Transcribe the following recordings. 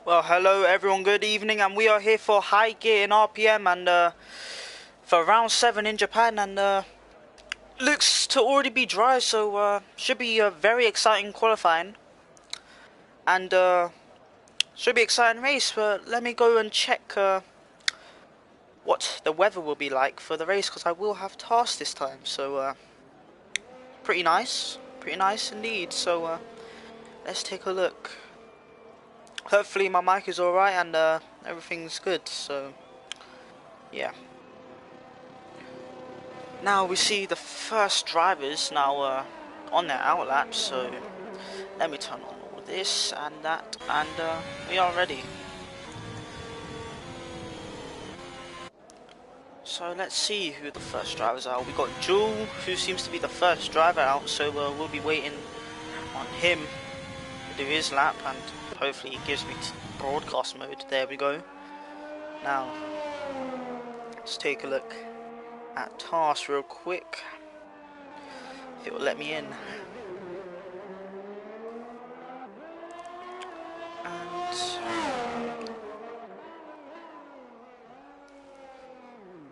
Well, hello everyone, good evening, and we are here for high gear in RPM and for round 7 in Japan, and looks to already be dry, so should be a very exciting qualifying, and should be an exciting race. But let me go and check what the weather will be like for the race, because I will have tasks this time, so pretty nice indeed. So let's take a look. Hopefully my mic is alright and everything's good, so yeah. Now we see the first drivers now on their outlap, so let me turn on all this and that, and we are ready. So let's see who the first drivers are. We got Jewel, who seems to be the first driver out, so we'll be waiting on him to do his lap, and hopefully he gives me broadcast mode. There we go. Now let's take a look at tasks real quick, if it will let me in.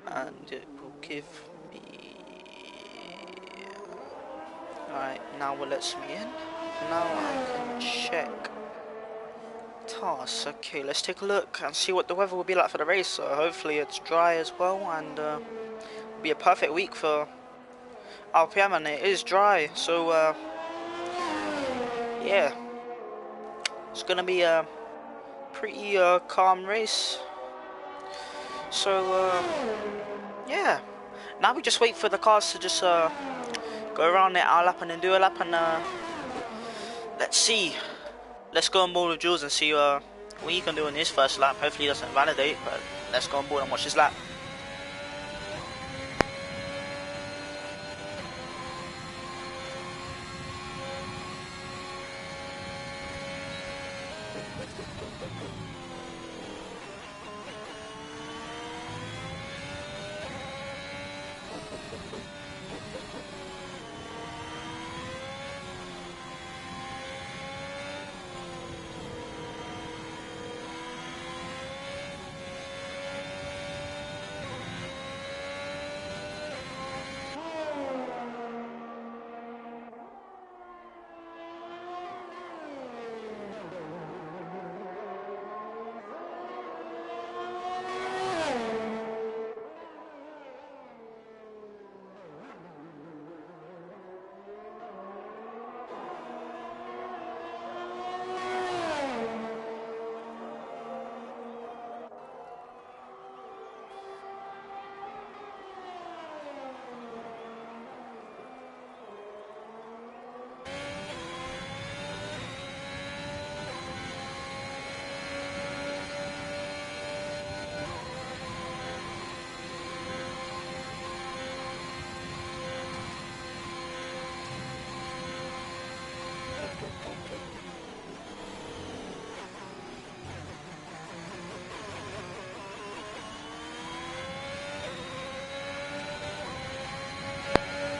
And it will give me... Alright, now it lets me in. Now I can check tasks. Okay, let's take a look and see what the weather will be like for the race. So hopefully it's dry as well, and be a perfect week for RPM, and it is dry, so yeah, it's gonna be a pretty calm race. So yeah, now we just wait for the cars to just go around their lap and then do a lap, and let's see. Let's go on board with Jules and see what he can do in his first lap. Hopefully he doesn't validate, but let's go on board and watch his lap.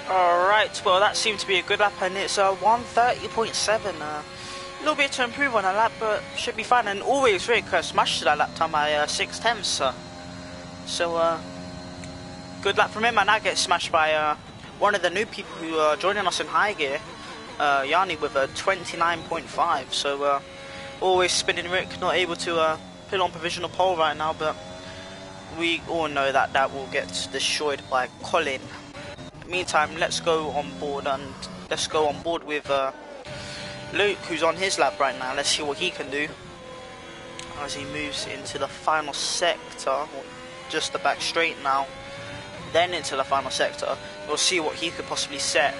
Alright, well that seemed to be a good lap, and it's 1:30.7, a little bit to improve on a lap, but should be fine, and always Rick smashed that lap time by 6/10, so good lap from him. And I get smashed by one of the new people who are joining us in high gear, Yanni, with a 29.5, so always spinning Rick, not able to put on provisional pole right now, but we all know that that will get destroyed by Colin. Meantime, let's go on board with Luke, who's on his lap right now. Let's see what he can do as he moves into the final sector, or just the back straight now, then into the final sector. We'll see what he could possibly set,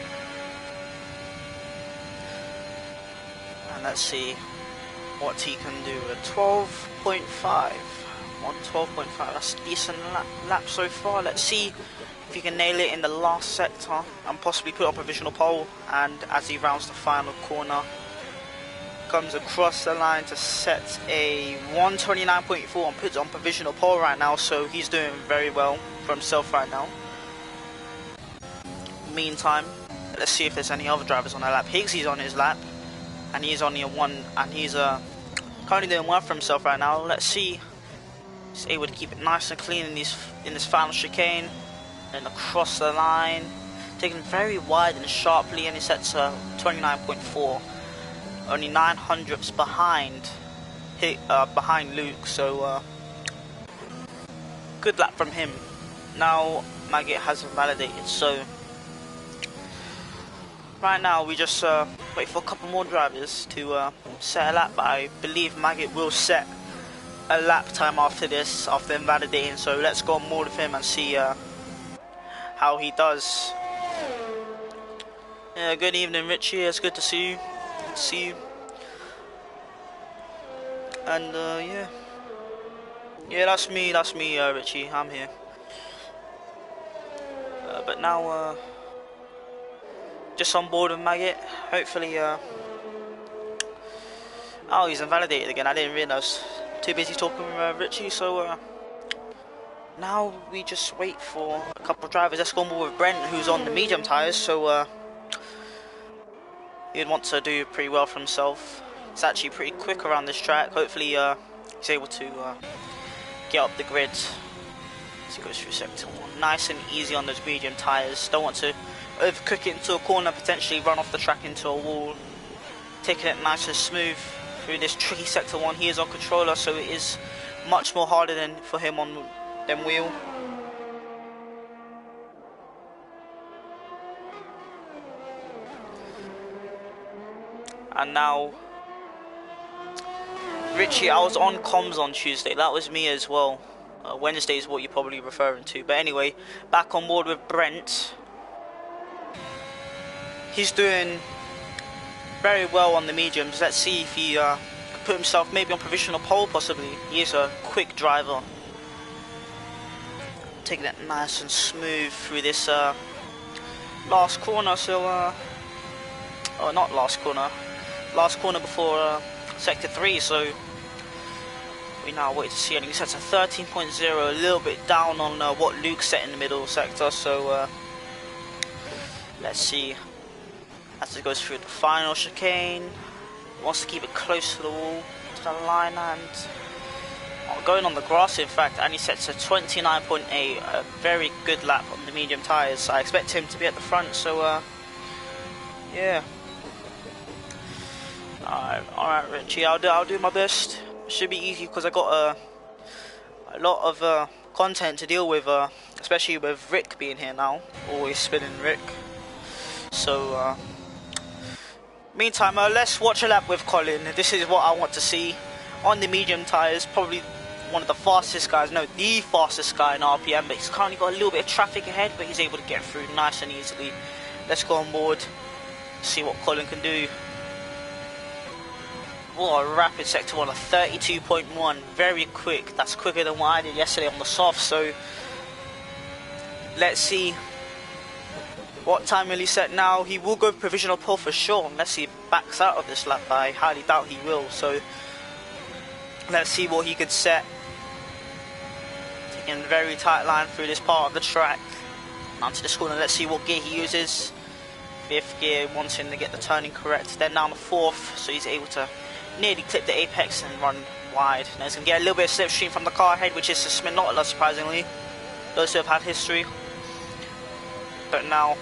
and let's see what he can do. A 12.5 on 12.5, that's a decent lap so far. Let's see if he can nail it in the last sector and possibly put on provisional pole, and as he rounds the final corner, comes across the line to set a 129.4 and puts on provisional pole right now, so he's doing very well for himself right now. Meantime, let's see if there's any other drivers on their lap. Higgsy's on his lap, and he's only a 1, and he's Currently doing well for himself right now. Let's see. He's able to keep it nice and clean in this final chicane. And across the line. Taking very wide and sharply, and he sets 29.4. Only 900ths behind Luke, so good lap from him. Now Maggot has validated, so right now we just wait for a couple more drivers to set a lap, but I believe Maggot will set a lap time after this, after invalidating, so let's go on board with him and see how he does. Yeah, good evening Richie, it's good to see you. Good to see you. And yeah, that's me Richie, I'm here. But now just on board with Maggot, hopefully oh, he's invalidated again, I didn't realise. Too busy talking with Richie, so now we just wait for a couple of drivers. Let's go on board with Brent, who's on the medium tyres, so he'd want to do pretty well for himself. It's actually pretty quick around this track. Hopefully he's able to get up the grid as he goes through sector 1. Nice and easy on those medium tyres. Don't want to overcook it into a corner, potentially run off the track into a wall. Taking it nice and smooth through this tricky sector 1. He is on controller, so it is much more harder than for him on them wheel. And now Richie, I was on comms on Tuesday, that was me as well. Wednesday is what you're probably referring to. But anyway, back on board with Brent. He's doing very well on the mediums. Let's see if he can put himself maybe on provisional pole possibly. He is a quick driver. Taking it nice and smooth through this last corner, so oh, not last corner before sector 3, so we now wait to see. And he sets a 13.0, a little bit down on what Luke set in the middle sector, so let's see as it goes through the final chicane. He wants to keep it close to the wall, to the line, and going on the grass in fact, and he sets a 29.8, a very good lap on the medium tyres. I expect him to be at the front, so yeah. Alright Richie, I'll do my best. Should be easy because I got a lot of content to deal with, especially with Rick being here now. Always spinning Rick. So meantime, let's watch a lap with Colin. This is what I want to see on the medium tyres. Probably one of the fastest guys, no, the fastest guy in RPM, but he's currently got a little bit of traffic ahead, but he's able to get through nice and easily. Let's go on board, see what Colin can do. What a rapid sector 1, a 32.1, very quick. That's quicker than what I did yesterday on the soft, so let's see what time will he set now. He will go provisional pole for sure, unless he backs out of this lap. I highly doubt he will, so let's see what he could set. Taking a very tight line through this part of the track. Onto this corner, let's see what gear he uses. 5th gear, wants him to get the turning correct. Then down to 4th, so he's able to nearly clip the apex and run wide. Now he's going to get a little bit of slipstream from the car ahead, which is not surprisingly. Those who have had history. But now,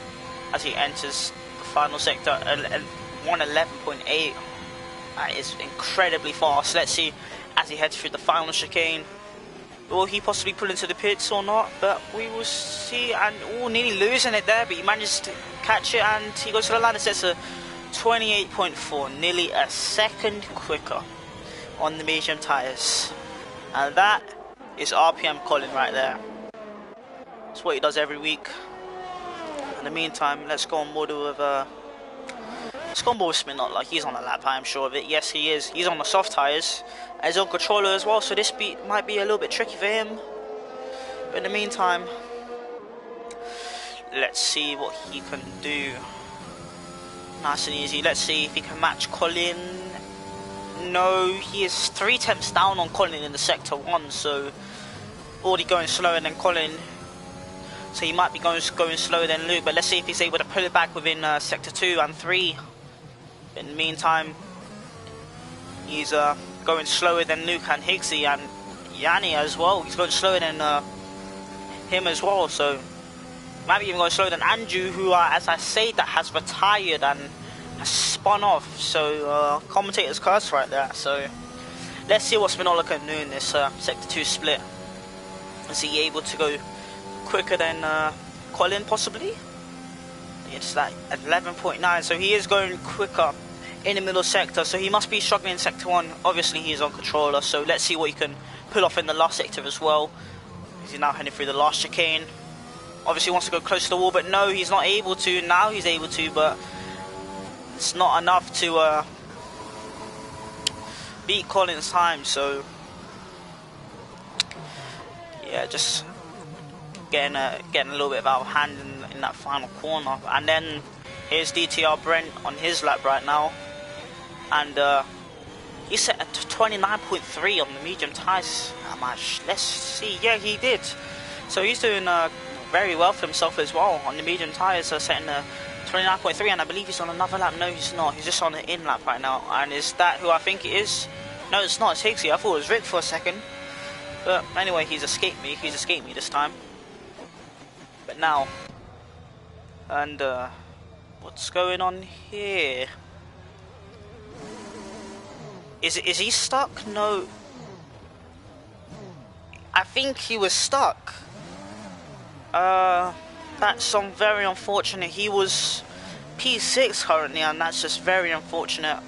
as he enters the final sector, 111.8. That is incredibly fast. Let's see as he heads through the final chicane. Will he possibly pull into the pits or not? But we will see. And nearly losing it there, but he manages to catch it, and he goes to the line and sets a 28.4, nearly a second quicker on the medium tyres. And that is RPM Colin right there. That's what he does every week. In the meantime, let's go on board with Spin. Not like he's on a lap, I'm sure of it. Yes, he is. He's on the soft tyres. He's on controller as well, so this might be a little bit tricky for him. But in the meantime, let's see what he can do. Nice and easy. Let's see if he can match Colin. No, he is 3 tenths down on Colin in the sector 1, so already going slower than Colin. So he might be going slower than Luke, but let's see if he's able to pull it back within sector 2 and 3. In the meantime, he's going slower than Luke and Higgsy, and Yanni as well. He's going slower than him as well, so might be even going slower than Andrew, who, as I say, that has retired and has spun off. So commentator's curse right there. So let's see what Spinola can do in this Sector 2 split. Is he able to go quicker than Colin, possibly? It's like 11.9, so he is going quicker in the middle sector, so he must be struggling in Sector 1. Obviously he is on controller, so let's see what he can pull off in the last sector as well. He's now heading through the last chicane. Obviously he wants to go close to the wall, but no, he's not able to. Now he's able to, but it's not enough to beat Colin's time, so yeah, just getting a little bit out of hand in that final corner. And then here's DTR Brent on his lap right now, and he set a 29.3 on the medium tyres. How much? Let's see. Yeah, he did. So he's doing very well for himself as well on the medium tyres, setting a 29.3, and I believe he's on another lap. No, he's not. He's just on the in lap right now. And is that who I think it is? No, it's not. It's Higgsy. I thought it was Rick for a second. But anyway, he's escaped me. He's escaped me this time. But now, and what's going on here? Is he stuck? No, I think he was stuck. That's very unfortunate. He was P6 currently, and that's just very unfortunate.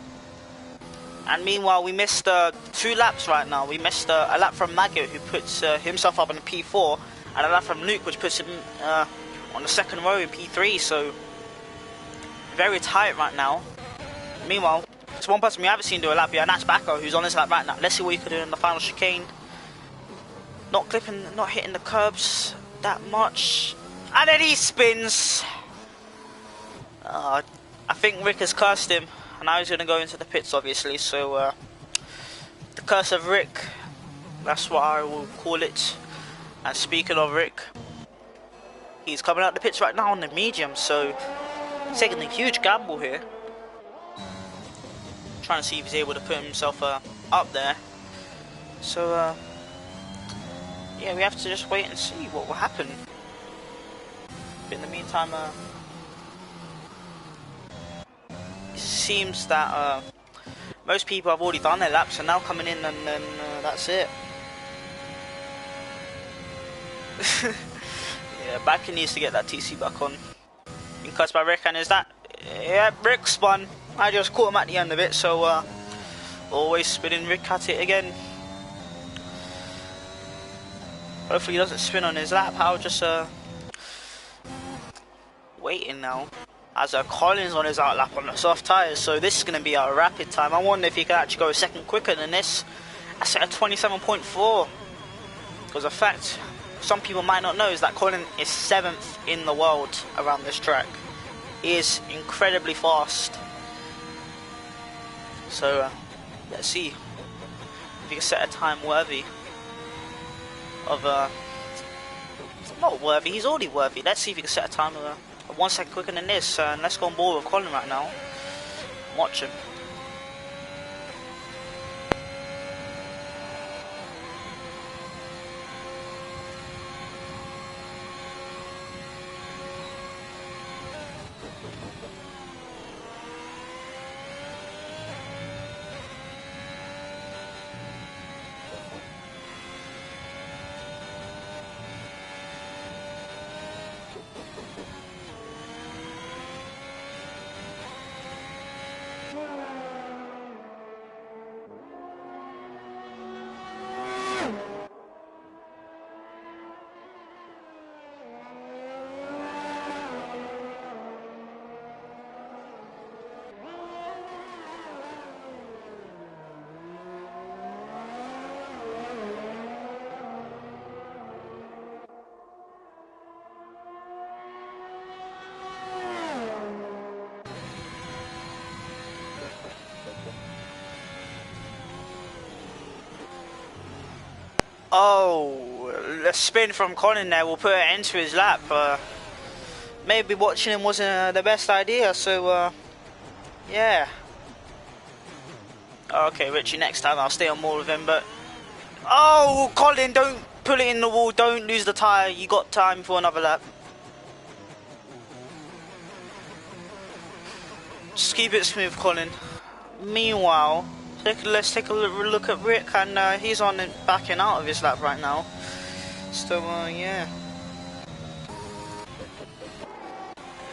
And meanwhile, we missed 2 laps right now. We missed a lap from Maggot, who puts himself up in a P4, and a lap from Luke, which puts him on the second row in P3. So very tight right now. Meanwhile, there's one person we haven't seen do a lap here, and that's Bacco, who's on his lap right now. Let's see what he could do in the final chicane. Not hitting the curbs that much, and then he spins. I think Rick has cursed him, and now he's going to go into the pits, obviously. So the curse of Rick, that's what I will call it. And speaking of Rick, he's coming out the pits right now on the medium, so he's taking a huge gamble here, trying to see if he's able to put himself up there. So yeah, we have to just wait and see what will happen. But in the meantime, it seems that most people have already done their laps and now coming in, and then that's it. Yeah, Backer needs to get that TC back on. Been cut by Rick, and is that? Yeah, Rick spun. I just caught him at the end of it, so always spinning Rick at it again. Hopefully he doesn't spin on his lap. I'll just waiting now, as Collins on his out lap on the soft tyres, so this is going to be a rapid time. I wonder if he can actually go a second quicker than this. I set a 27.4, because a fact some people might not know is that Colin is 7th in the world around this track. He is incredibly fast. So let's see if he can set a time worthy of not worthy, he's already worthy. Let's see if he can set a time of 1 second quicker than this, and let's go on board with Colin right now. Watch him. Oh, a spin from Colin there will put an end to his lap. Maybe watching him wasn't the best idea, so yeah. Okay, Richie, next time I'll stay on more with him, but... Oh, Colin, don't pull it in the wall, don't lose the tyre, you got time for another lap. Just keep it smooth, Colin. Meanwhile, let's take a look at Rick, and he's on backing out of his lap right now. So, yeah.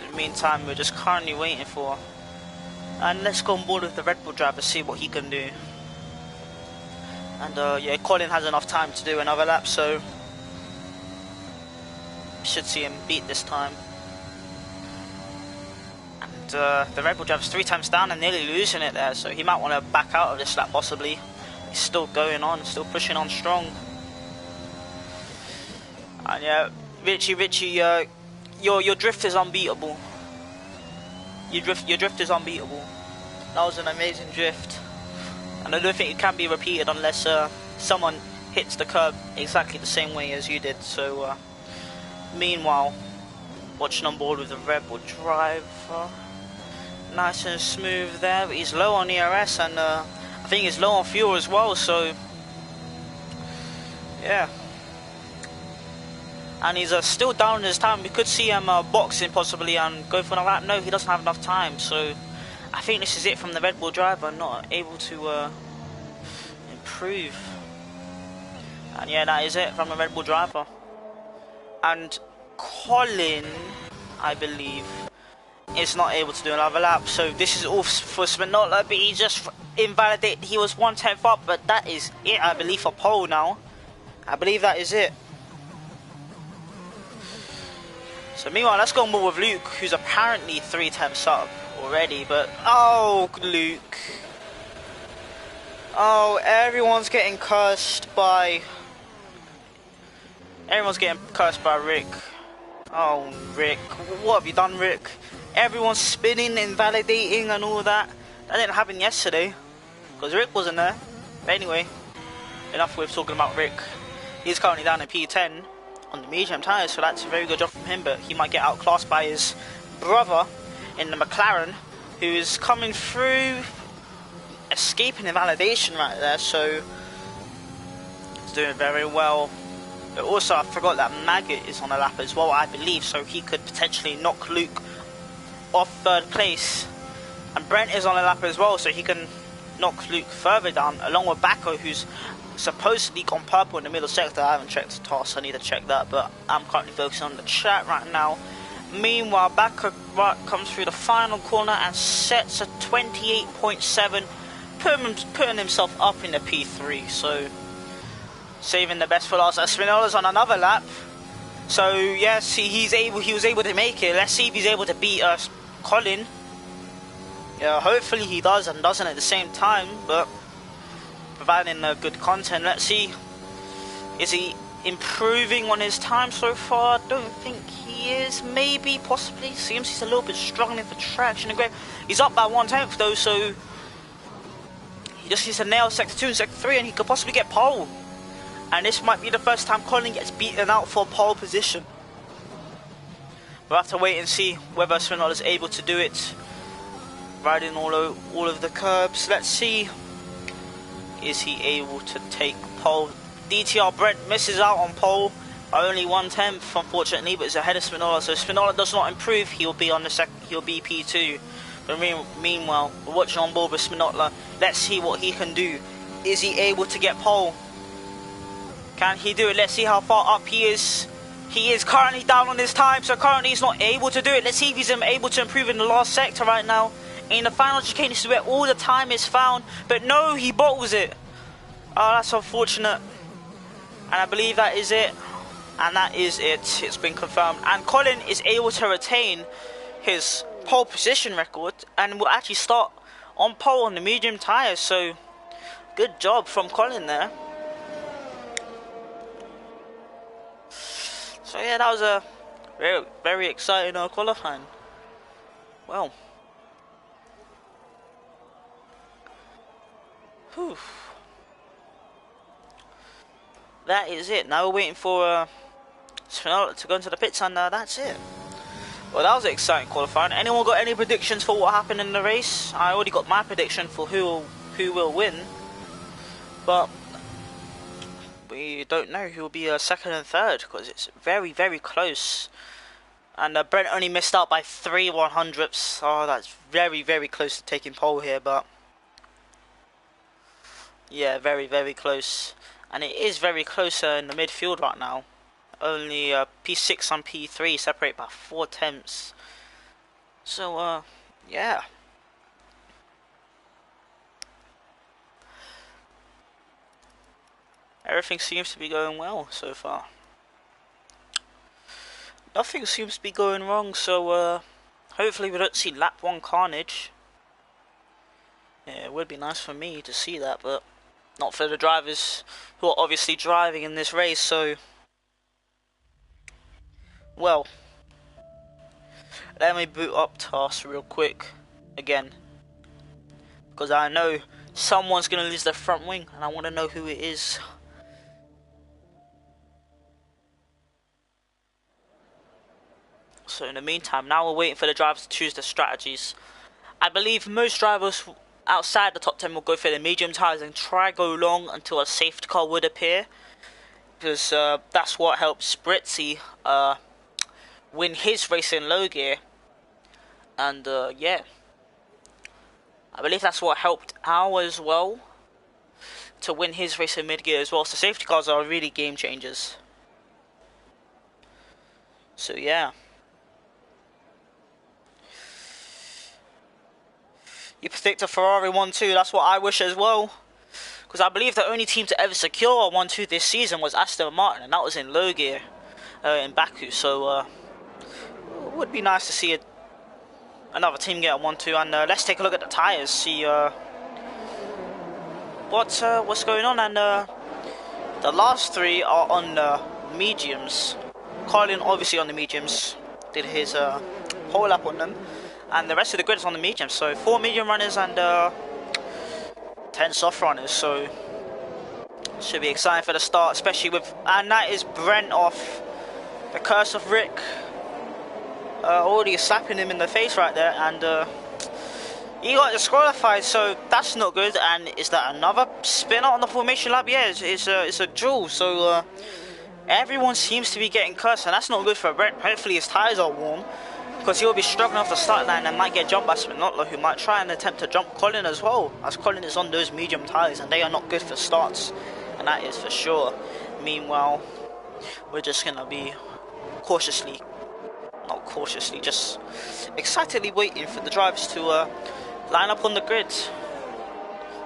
In the meantime, we're just currently waiting for... And let's go on board with the Red Bull driver, see what he can do. And yeah, Colin has enough time to do another lap, so... should see him beat this time. The Red Bull driver's 3 times down and nearly losing it there, so he might want to back out of this lap possibly. He's still going on, still pushing on strong. And yeah, Richie, your drift is unbeatable. Your drift is unbeatable. That was an amazing drift, and I don't think it can be repeated unless someone hits the curb exactly the same way as you did. So meanwhile, watching on board with the Red Bull driver. Nice and smooth there, but he's low on ERS, and I think he's low on fuel as well, so yeah. And he's still down in his time. We could see him boxing possibly and go for another lap. No, he doesn't have enough time, so I think this is it from the Red Bull driver, not able to improve. And yeah, that is it from the Red Bull driver. And Colin, I believe, is not able to do another lap, so this is all for Spinola, but he just invalidated. He was 1/10 up, but that is it, I believe, for pole now. I believe that is it. So meanwhile, let's go on board with Luke, who's apparently 3/10 up already, but oh, Luke. Oh, everyone's getting cursed by Rick. Oh, Rick, what have you done, Rick? Everyone's spinning, invalidating and all that. That didn't happen yesterday, because Rick wasn't there. But anyway, enough with talking about Rick. He's currently down in P10 on the medium tyres, so that's a very good job from him, but he might get outclassed by his brother in the McLaren, who is coming through, escaping invalidation right there, so he's doing very well. But also, I forgot that Maggot is on the lap as well, I believe, so he could potentially knock Luke off 3rd place. And Brent is on the lap as well, so he can knock Luke further down, along with Bacco, who's supposedly gone purple in the middle sector. I haven't checked the task, I need to check that, but I'm currently focusing on the chat right now. Meanwhile, Bacco comes through the final corner and sets a 28.7, putting himself up in the P3, so saving the best for last. Spinola's on another lap, so yes, he was able to make it. Let's see if he's able to beat Colin. Yeah, hopefully he does and doesn't at the same time, but providing good content. Let's see, is he improving on his time so far? I don't think he is. Maybe, possibly. Seems he's a little bit struggling for traction and grip. He's up by 1/10 though, so he just needs to nail sector 2 and sector 3 and he could possibly get pole. And this might be the first time Colin gets beaten out for pole position. We'll have to wait and see whether Spinol is able to do it, riding all of the curbs. Let's see, is he able to take pole? DTR Brent misses out on pole by only 1/10, unfortunately, but is ahead of Spinola. So Spinola does not improve, he'll be on the he'll be P2. But meanwhile, we're watching on board with Spinola. Let's see what he can do. Is he able to get pole? Can he do it? Let's see how far up he is. He is currently down on his time, so currently he's not able to do it. Let's see if he's able to improve in the last sector right now. In the final chicane, this is where all the time is found, but no, he bottles it. Oh, that's unfortunate. And I believe that is it. And that is it. It's been confirmed. And Colin is able to retain his pole position record and will actually start on pole on the medium tyres. So, good job from Colin there. So yeah, that was a very, very exciting qualifying. Well, whew. That is it. Now we're waiting for Spinola to go into the pits, and that's it. Well, that was an exciting qualifying. Anyone got any predictions for what happened in the race? I already got my prediction for who will who will win, but we don't know who will be second and third because it's very, very close. And Brent only missed out by 3/100ths. Oh, that's very, very close to taking pole here, but yeah, very, very close. And it is very close in the midfield right now. Only P6 and P3 separate by 4/10. So, yeah. Everything seems to be going well so far. Nothing seems to be going wrong, so hopefully we don't see lap 1 carnage. Yeah, it would be nice for me to see that, but not for the drivers who are obviously driving in this race, so... Well, let me boot up task real quick again, because I know someone's going to lose their front wing, and I want to know who it is. So in the meantime, now we're waiting for the drivers to choose their strategies. I believe most drivers outside the top 10 will go for the medium tyres and try go long until a safety car would appear, because that's what helps Spritzy win his race in low gear. And yeah, I believe that's what helped Al as well to win his race in mid gear as well. So safety cars are really game changers. So yeah. You predict a Ferrari 1-2, that's what I wish as well. Because I believe the only team to ever secure a 1-2 this season was Aston Martin, and that was in low gear in Baku. So it would be nice to see another team get a 1-2. And let's take a look at the tyres, see what's going on. And the last 3 are on mediums. Colin obviously on the mediums, did his whole lap on them. And the rest of the grid is on the medium, so 4 medium runners and 10 soft runners, so should be exciting for the start, especially with, and that is Brent off the curse of Rick, already slapping him in the face right there, and he got disqualified, so that's not good. And is that another spinner on the formation lap? Yeah, it's a duel, so everyone seems to be getting cursed, and that's not good for Brent. Hopefully his tyres are warm, because he'll be struggling off the start line and might get jumped by Spinotto, who might try and attempt to jump Colin as well, as Colin is on those medium tyres and they are not good for starts, and that is for sure. Meanwhile, we're just going to be just excitedly waiting for the drivers to line up on the grid.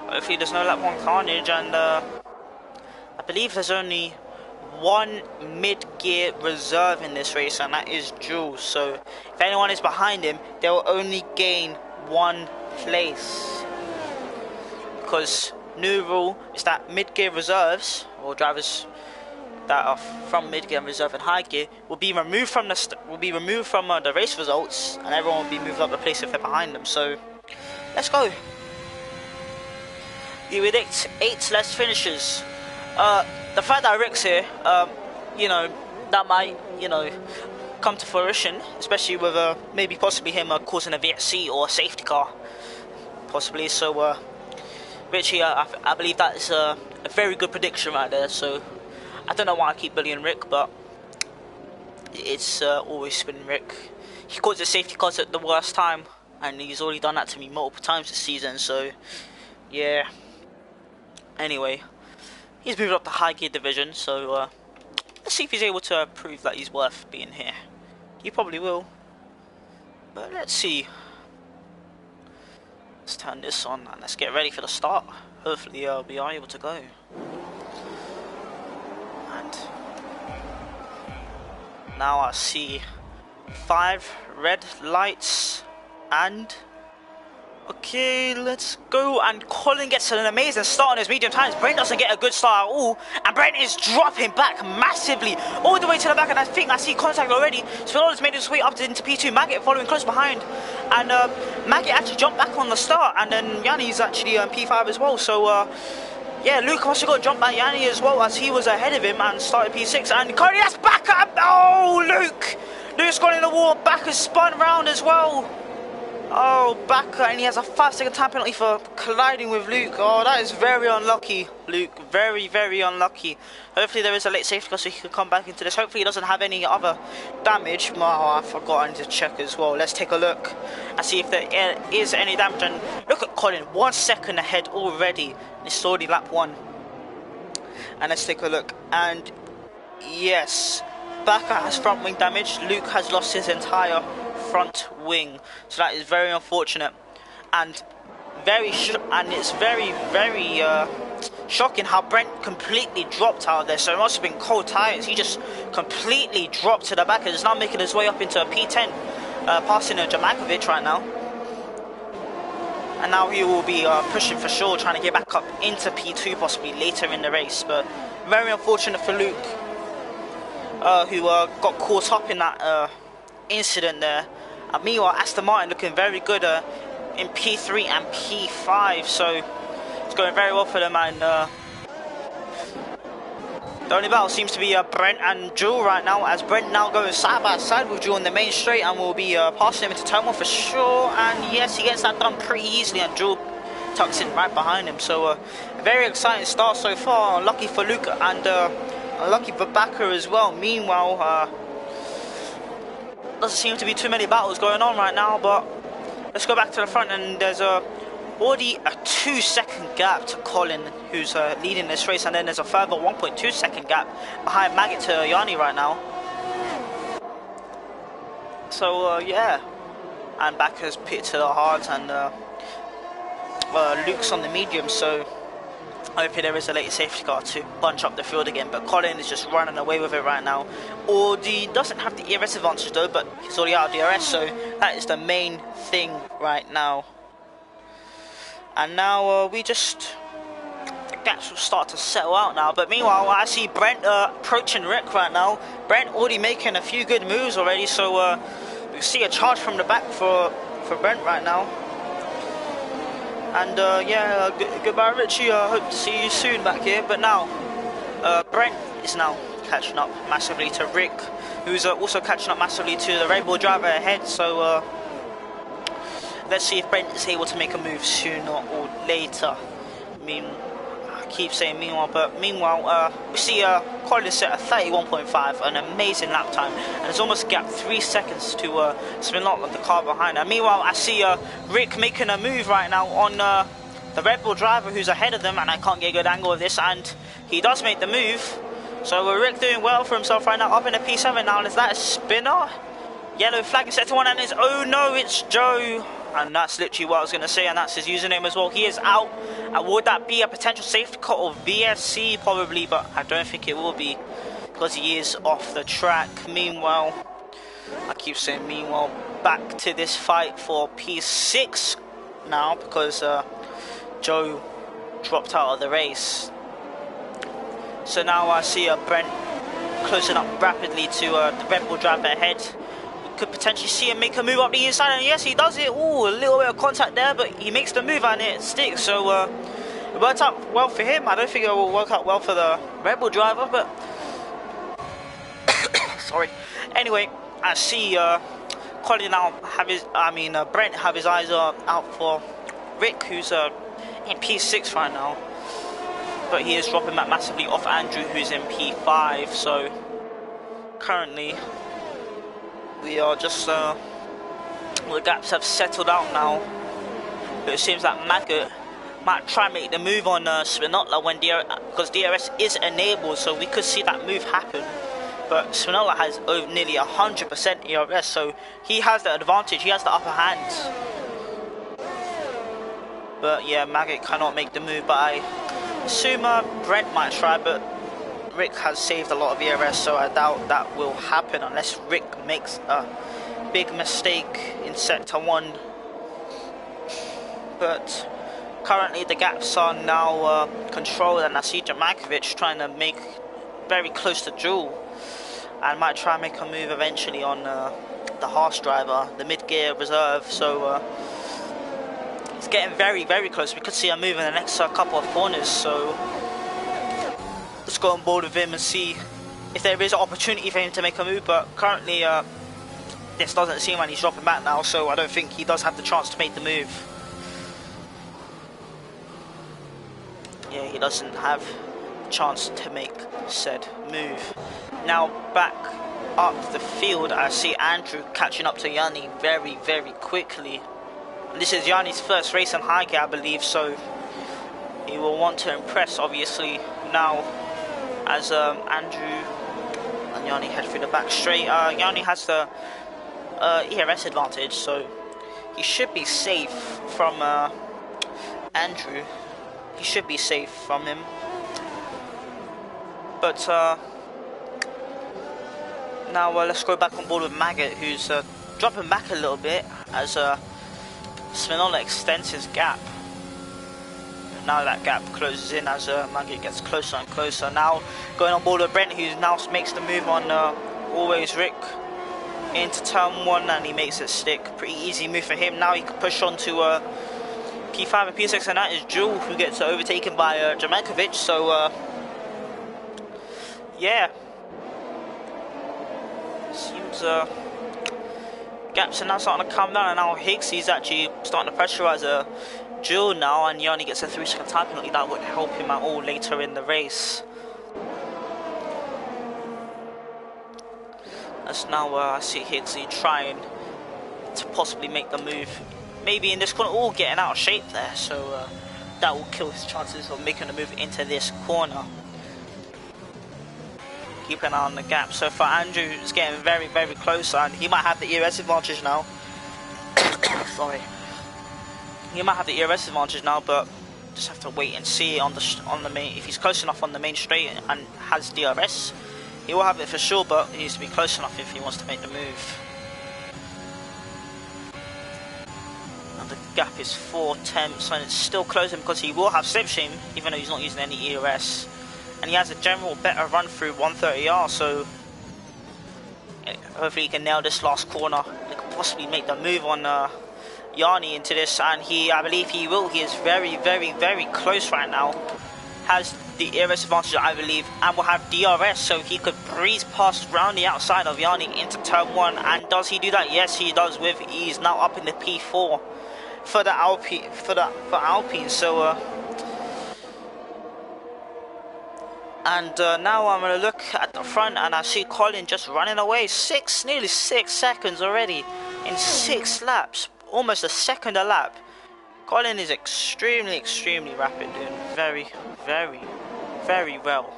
Hopefully there's no lap 1 carnage, and I believe there's only 1 mid-gear reserve in this race, and that is Jules. So if anyone is behind him, they will only gain 1 place, because new rule is that mid-gear reserves, or drivers that are from mid-gear and reserve and high gear, will be removed from the race results, and everyone will be moved up the place if they're behind them. So let's go. You predict 8 less finishes. The fact that Rick's here, you know, that might, you know, come to fruition, especially with maybe possibly him causing a VSC or a safety car, possibly. So, Richie, I believe that is a very good prediction right there. So, I don't know why I keep bullying Rick, but it's always been Rick. He causes safety cars at the worst time, and he's already done that to me multiple times this season. So, yeah. Anyway. He's moved up the high gear division, so let's see if he's able to prove that he's worth being here. He probably will, but let's see. Let's turn this on and let's get ready for the start. Hopefully we are able to go. And now I see 5 red lights, and okay, let's go. And Colin gets an amazing start on his medium times. Brent doesn't get a good start at all, and Brent is dropping back massively all the way to the back, and I think I see contact already. Spinotto's made his way up into P2, Maggot following close behind, and Maggot actually jumped back on the start, and then Yanni's actually P5 as well. So yeah, Luke also got jumped by Yanni as well, as he was ahead of him and started P6, and Cody, that's back up. Oh, Luke's gone in the wall, back has spun round as well. Oh, back, and he has a 5-second time penalty for colliding with Luke. Oh, that is very unlucky, Luke. Very, very unlucky. Hopefully there is a late safety car so he can come back into this. Hopefully he doesn't have any other damage. Oh, I forgot, I need to check as well. Let's take a look and see if there is any damage. And look at Colin, 1 second ahead already. It's already lap 1. And let's take a look. And yes, Bakker has front wing damage. Luke has lost his entire front wing, so that is very unfortunate, and it's very shocking how Brent completely dropped out of there. So it must have been cold tires. He just completely dropped to the back and is now making his way up into a P10, passing a Jamakovic right now, and now he will be pushing for sure, trying to get back up into P2 possibly later in the race. But very unfortunate for Luke, who got caught up in that incident there. And meanwhile, Aston Martin looking very good in P3 and P5, so it's going very well for them. And the only battle seems to be Brent and Jewel right now, as Brent now going side by side with Jewel on the main straight and will be passing him into turn 1 for sure. And yes, he gets that done pretty easily, and Jewel tucks in right behind him. So a very exciting start so far. Lucky for Luke and lucky for Bakker as well. Meanwhile, doesn't seem to be too many battles going on right now, but let's go back to the front, and there's already a 2-second gap to Colin, who's leading this race, and then there's a further 1.2-second gap behind Maggot to Yanni right now. So yeah, and Bakker's pit to the hard, and Luke's on the medium, so hopefully there is a late safety car to bunch up the field again. But Colin is just running away with it right now. Audi doesn't have the ERS advantage though, but he's already out of DRS, so that is the main thing right now. And now the gaps will start to settle out now. But meanwhile, I see Brent approaching Rick right now. Brent already making a few good moves already, so we see a charge from the back for Brent right now. And yeah, goodbye Richie, hope to see you soon back here. But now, Brent is now catching up massively to Rick, who's also catching up massively to the Red Bull driver ahead. So let's see if Brent is able to make a move sooner or later. I keep saying meanwhile, but meanwhile, we see Colin set at 31.5, an amazing lap time, and it's almost gapped 3 seconds to Spinot, the car behind. And meanwhile, I see Rick making a move right now on the Red Bull driver who's ahead of them, and I can't get a good angle of this, and he does make the move. So Rick doing well for himself right now, up in a P7 now, and is that a spinner? Yellow flag is set to one, and it's, oh no, it's Joe. And that's literally what I was going to say, and that's his username as well. He is out. Would that be a potential safety car or VSC? Probably, but I don't think it will be, because he is off the track. Meanwhile, I keep saying meanwhile, back to this fight for P6 now, because Joe dropped out of the race. So now I see Brent closing up rapidly to the Red Bull driver ahead. Could potentially see him make a move up the inside, and yes, he does it. Ooh, a little bit of contact there, but he makes the move and it sticks. So it worked out well for him. I don't think it will work out well for the Red Bull driver, but sorry. Anyway, I see Colin now have his, Brent have his eyes out for Rick, who's in P6 right now, but he is dropping that massively off Andrew, who's in P5. So currently, we are just, the gaps have settled out now. But it seems that Maggot might try and make the move on Spinotla when because DRS is enabled, so we could see that move happen. But Spinotla has nearly 100% ERS, so he has the advantage, he has the upper hand. But yeah, Maggot cannot make the move, but I assume Brent might try, but Rick has saved a lot of ERS, so I doubt that will happen unless Rick makes a big mistake in sector 1. But currently the gaps are now controlled, and I see Jamakovic trying to make very close to Jewel, and might try and make a move eventually on the Haas driver, the mid-gear reserve. So it's getting very, very close. We could see a move in the next couple of corners, so let's go on board with him and see if there is an opportunity for him to make a move. But currently this doesn't seem like he's dropping back now, so I don't think he does have the chance to make the move. Yeah, he doesn't have a chance to make said move. Now back up the field, I see Andrew catching up to Yanni very, very quickly. And this is Yanni's first race in high gear, I believe, so he will want to impress, obviously, now as Andrew and Yanni head through the back straight. Yanni has the ERS advantage, so he should be safe from Andrew. He should be safe from him. But now let's go back on board with Maggot, who's dropping back a little bit as Spinola extends his gap. Now that gap closes in as Maggot gets closer and closer. Now going on board with Brent, who now makes the move on Always Rick into turn 1, and he makes it stick. Pretty easy move for him. Now he can push on to P5 and P6, and that is Jewel, who gets overtaken by Jamankovic. So yeah, seems gaps are now starting to come down, and now Higgs, he's actually starting to pressurize Jewel now, and he only gets a 3-second time penalty. That wouldn't help him at all later in the race. As now I see Higgsley trying to possibly make the move. Maybe in this corner, all getting out of shape there, so that will kill his chances of making the move into this corner. Keep an eye on the gap. So for Andrew, it's getting very, very close, and he might have the ERS advantage now. Sorry. He might have the ERS advantage now, but just have to wait and see on the main. If he's close enough on the main straight and has DRS, he will have it for sure, but he needs to be close enough if he wants to make the move. And the gap is 4 tenths, and it's still closing because he will have slipstream, even though he's not using any ERS. And he has a general better run through 130R, so hopefully he can nail this last corner. He could possibly make the move on Yanni into this, and I believe he will. He is very, very, very close right now. Has the ERS advantage, I believe, and will have DRS, so he could breeze past round the outside of Yanni into turn 1. And does he do that? Yes, he does with ease. Now up in the P4 for the Alpine. So now I'm going to look at the front, and I see Colin just running away. Nearly 6 seconds already in 6 laps. Almost a second a lap. Colin is extremely, extremely rapid, doing very, very, very well.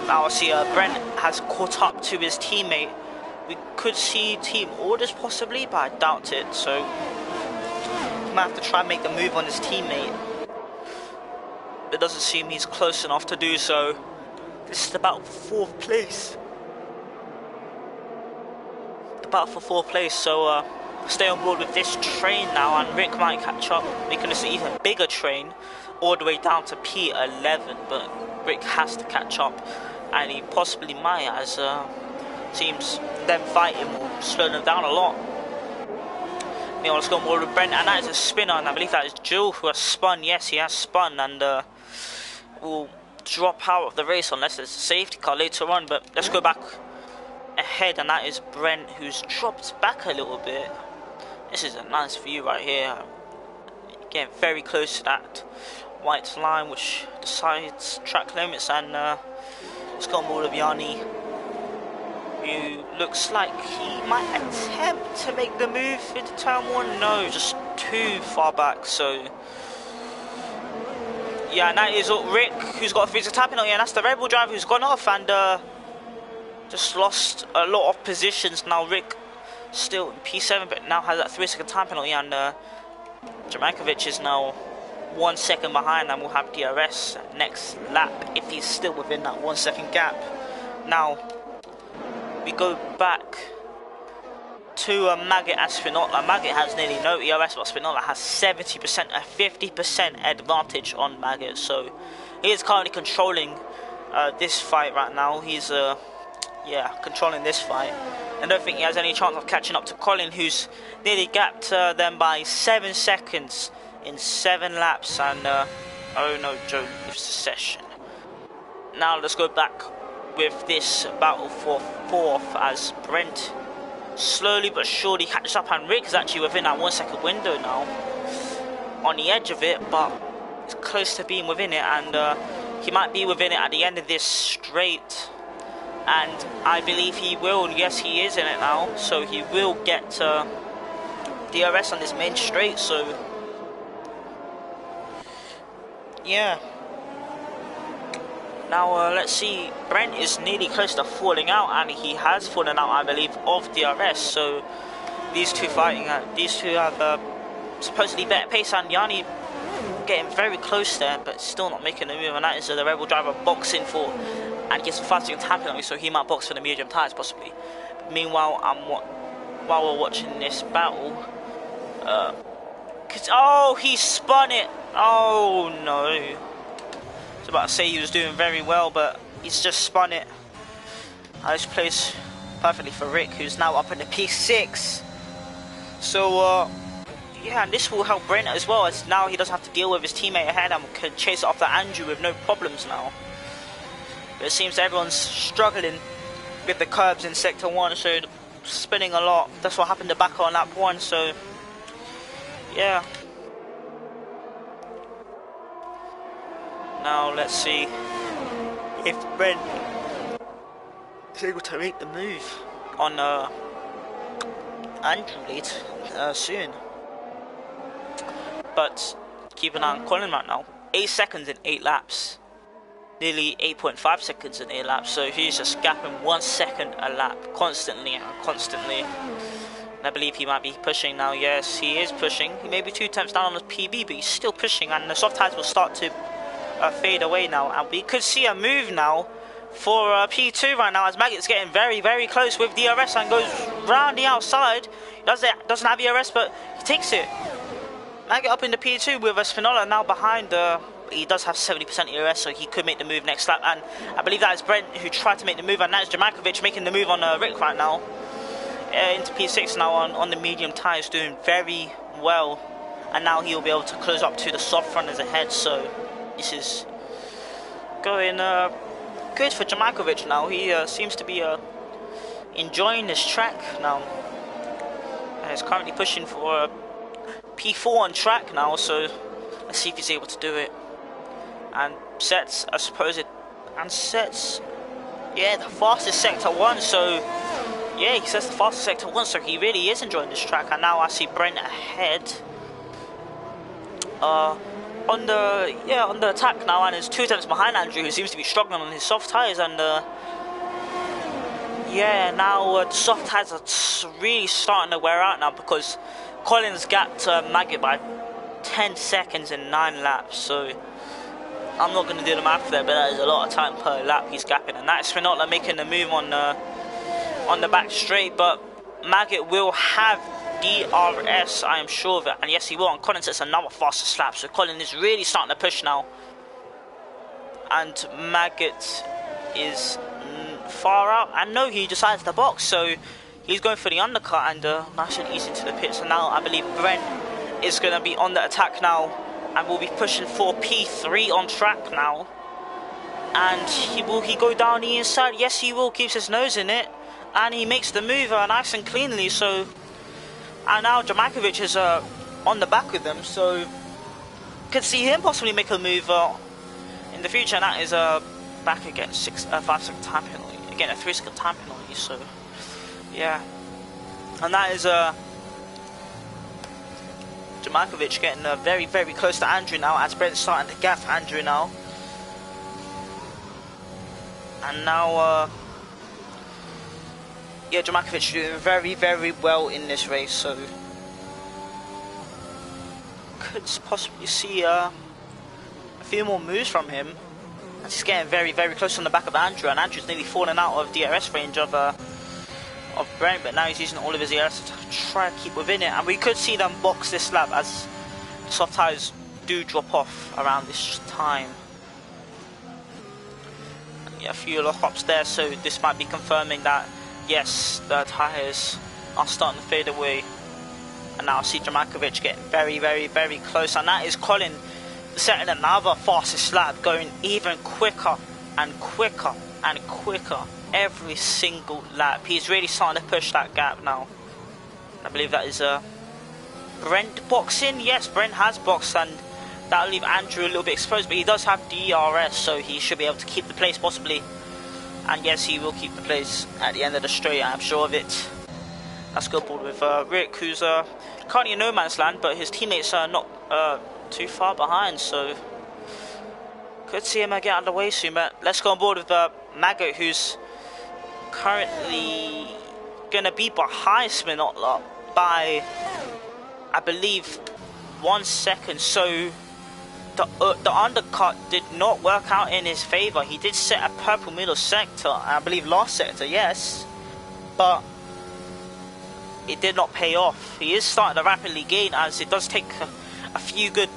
Now I see Brent has caught up to his teammate. We could see team orders possibly, but I doubt it. So he might have to try and make the move on his teammate. It doesn't seem he's close enough to do so. This is the battle for 4th place. The battle for 4th place, so stay on board with this train now, and Rick might catch up, making this an even bigger train all the way down to P11, but Rick has to catch up, and he possibly might, as seems them fighting will slow them down a lot. Now let's go on board with Brent, and that is a spinner, and I believe that is Jewel who has spun. Yes, he has spun, and will drop out of the race unless there's a safety car later on. But let's go back ahead, and that is Brent, who's dropped back a little bit. This is a nice view right here, getting very close to that white line which decides track limits. And let's go on board with Yanni, who looks like he might attempt to make the move into turn 1. No, just too far back. So yeah, and that is Rick, who's got a physical tap penalty, and that's the Red Bull driver who's gone off and just lost a lot of positions. Now Rick still in P7, but now has that 3-second time penalty, and Jamankovic is now 1 second behind and will have DRS next lap if he's still within that 1 second gap. Now we go back to Maggot and Spinola. Maggot has nearly no ERS, but Spinola has 70%, a 50% advantage on Maggot. So he is currently controlling this fight right now. He's controlling this fight. I don't think he has any chance of catching up to Colin, who's nearly gapped them by 7 seconds in 7 laps. And oh no, Joe leaves the session. Now let's go back with this battle for 4th as Brent slowly but surely catches up, and Rick is actually within that 1 second window now, on the edge of it, but it's close to being within it, and he might be within it at the end of this straight, and I believe he will. Yes, he is in it now, so he will get DRS on this main straight. So yeah, now let's see, Brent is nearly close to falling out, and he has fallen out, I believe, of DRS. So these two fighting, these two have supposedly better pace, and Yanni getting very close there, but still not making a move, and that is the Rebel driver boxing for, and gets a 5 second time penalty, so he might box for the medium tyres possibly. Meanwhile, while we're watching this battle, oh, he spun it. Oh no, I was about to say he was doing very well, but he's just spun it. This plays perfectly for Rick, who's now up in the P6. So yeah, and this will help Brent as well, as now he doesn't have to deal with his teammate ahead and can chase it after Andrew with no problems now. But it seems everyone's struggling with the curbs in Sector 1, so spinning a lot. That's what happened to Bakker on lap 1, so yeah. Now let's see if Brent is able to make the move on Andrew late soon. But keep an eye on Colin right now. 8 seconds in 8 laps. Nearly 8.5 seconds in 8 laps. So he's just gapping 1 second a lap constantly and constantly. And I believe he might be pushing now. Yes, he is pushing. He may be 2 tenths down on his PB, but he's still pushing. And the soft tires will start to fade away now. And we could see a move now for P2 right now, as Maggot's getting very, very close with DRS and goes round the outside. Doesn't have DRS, but he takes it. Maggot up in the P2 with a Spinola now behind. He does have 70% ERS, so he could make the move next lap. And I believe that is Brent who tried to make the move, and that's Jamakovic making the move on Rick right now. Into P6 now on the medium tyres, doing very well. And now he'll be able to close up to the soft runners ahead. So this is going good for Jamakovic now. He seems to be enjoying this track now. And is currently pushing for P4 on track now, so let's see if he's able to do it. And sets, I suppose yeah, the fastest Sector 1, so yeah, he says the fastest Sector 1, so he really is enjoying this track. And now I see Brent ahead on the attack now, and is 2 tenths behind Andrew, who seems to be struggling on his soft tyres. And yeah, now the soft tyres are really starting to wear out now, because Collins gapped Maggot by 10 seconds in 9 laps, so I'm not going to do the math there, but that is a lot of time per lap he's gapping. And that's Spinola making the move on the back straight, but Maggot will have DRS, I am sure of it, and yes he will. And Collins sets another faster lap, so Collins is really starting to push now, and Maggot is far out, and no, he decides to box, so he's going for the undercut, and nice and easy to the pit. So now I believe Brent is going to be on the attack now, and will be pushing for P3 on track now. And will he go down the inside? Yes, he will. Keeps his nose in it, and he makes the move nice and cleanly. So, and now Jamakovic is on the back with them, so could see him possibly make a move in the future. And that is back again, 5 second time penalty, again a 3 second time penalty. So yeah, and that is Jamakovic getting very, very close to Andrew now, as Brent's starting to gap Andrew now. And now, yeah, Jamakovic doing very, very well in this race, so could possibly see a few more moves from him. As he's getting very, very close on the back of Andrew, and Andrew's nearly fallen out of DRS range of Brent, but now he's using all of his ERS to try to keep within it. And we could see them box this lap, as soft tyres do drop off around this time. And yeah, a few lock hops there, so this might be confirming that yes, the tyres are starting to fade away. And now I see Jamakovic getting very, very, very close, and that is Colin setting another fastest lap, going even quicker and quicker every single lap. He's really starting to push that gap now. I believe that is Brent boxing. Yes, Brent has boxed, and that'll leave Andrew a little bit exposed, but he does have DRS, so he should be able to keep the place possibly. And yes, he will keep the place at the end of the straight, I'm sure of it. Let's go board with Rick, who's currently in no man's land, but his teammates are not too far behind, so could see him get out of the way soon. But let's go on board with Maggot, who's currently gonna be behind Spinotler by, I believe, 1 second. So the undercut did not work out in his favor. He did set a purple middle sector, I believe last sector, yes, but it did not pay off. He is starting to rapidly gain, as it does take a few good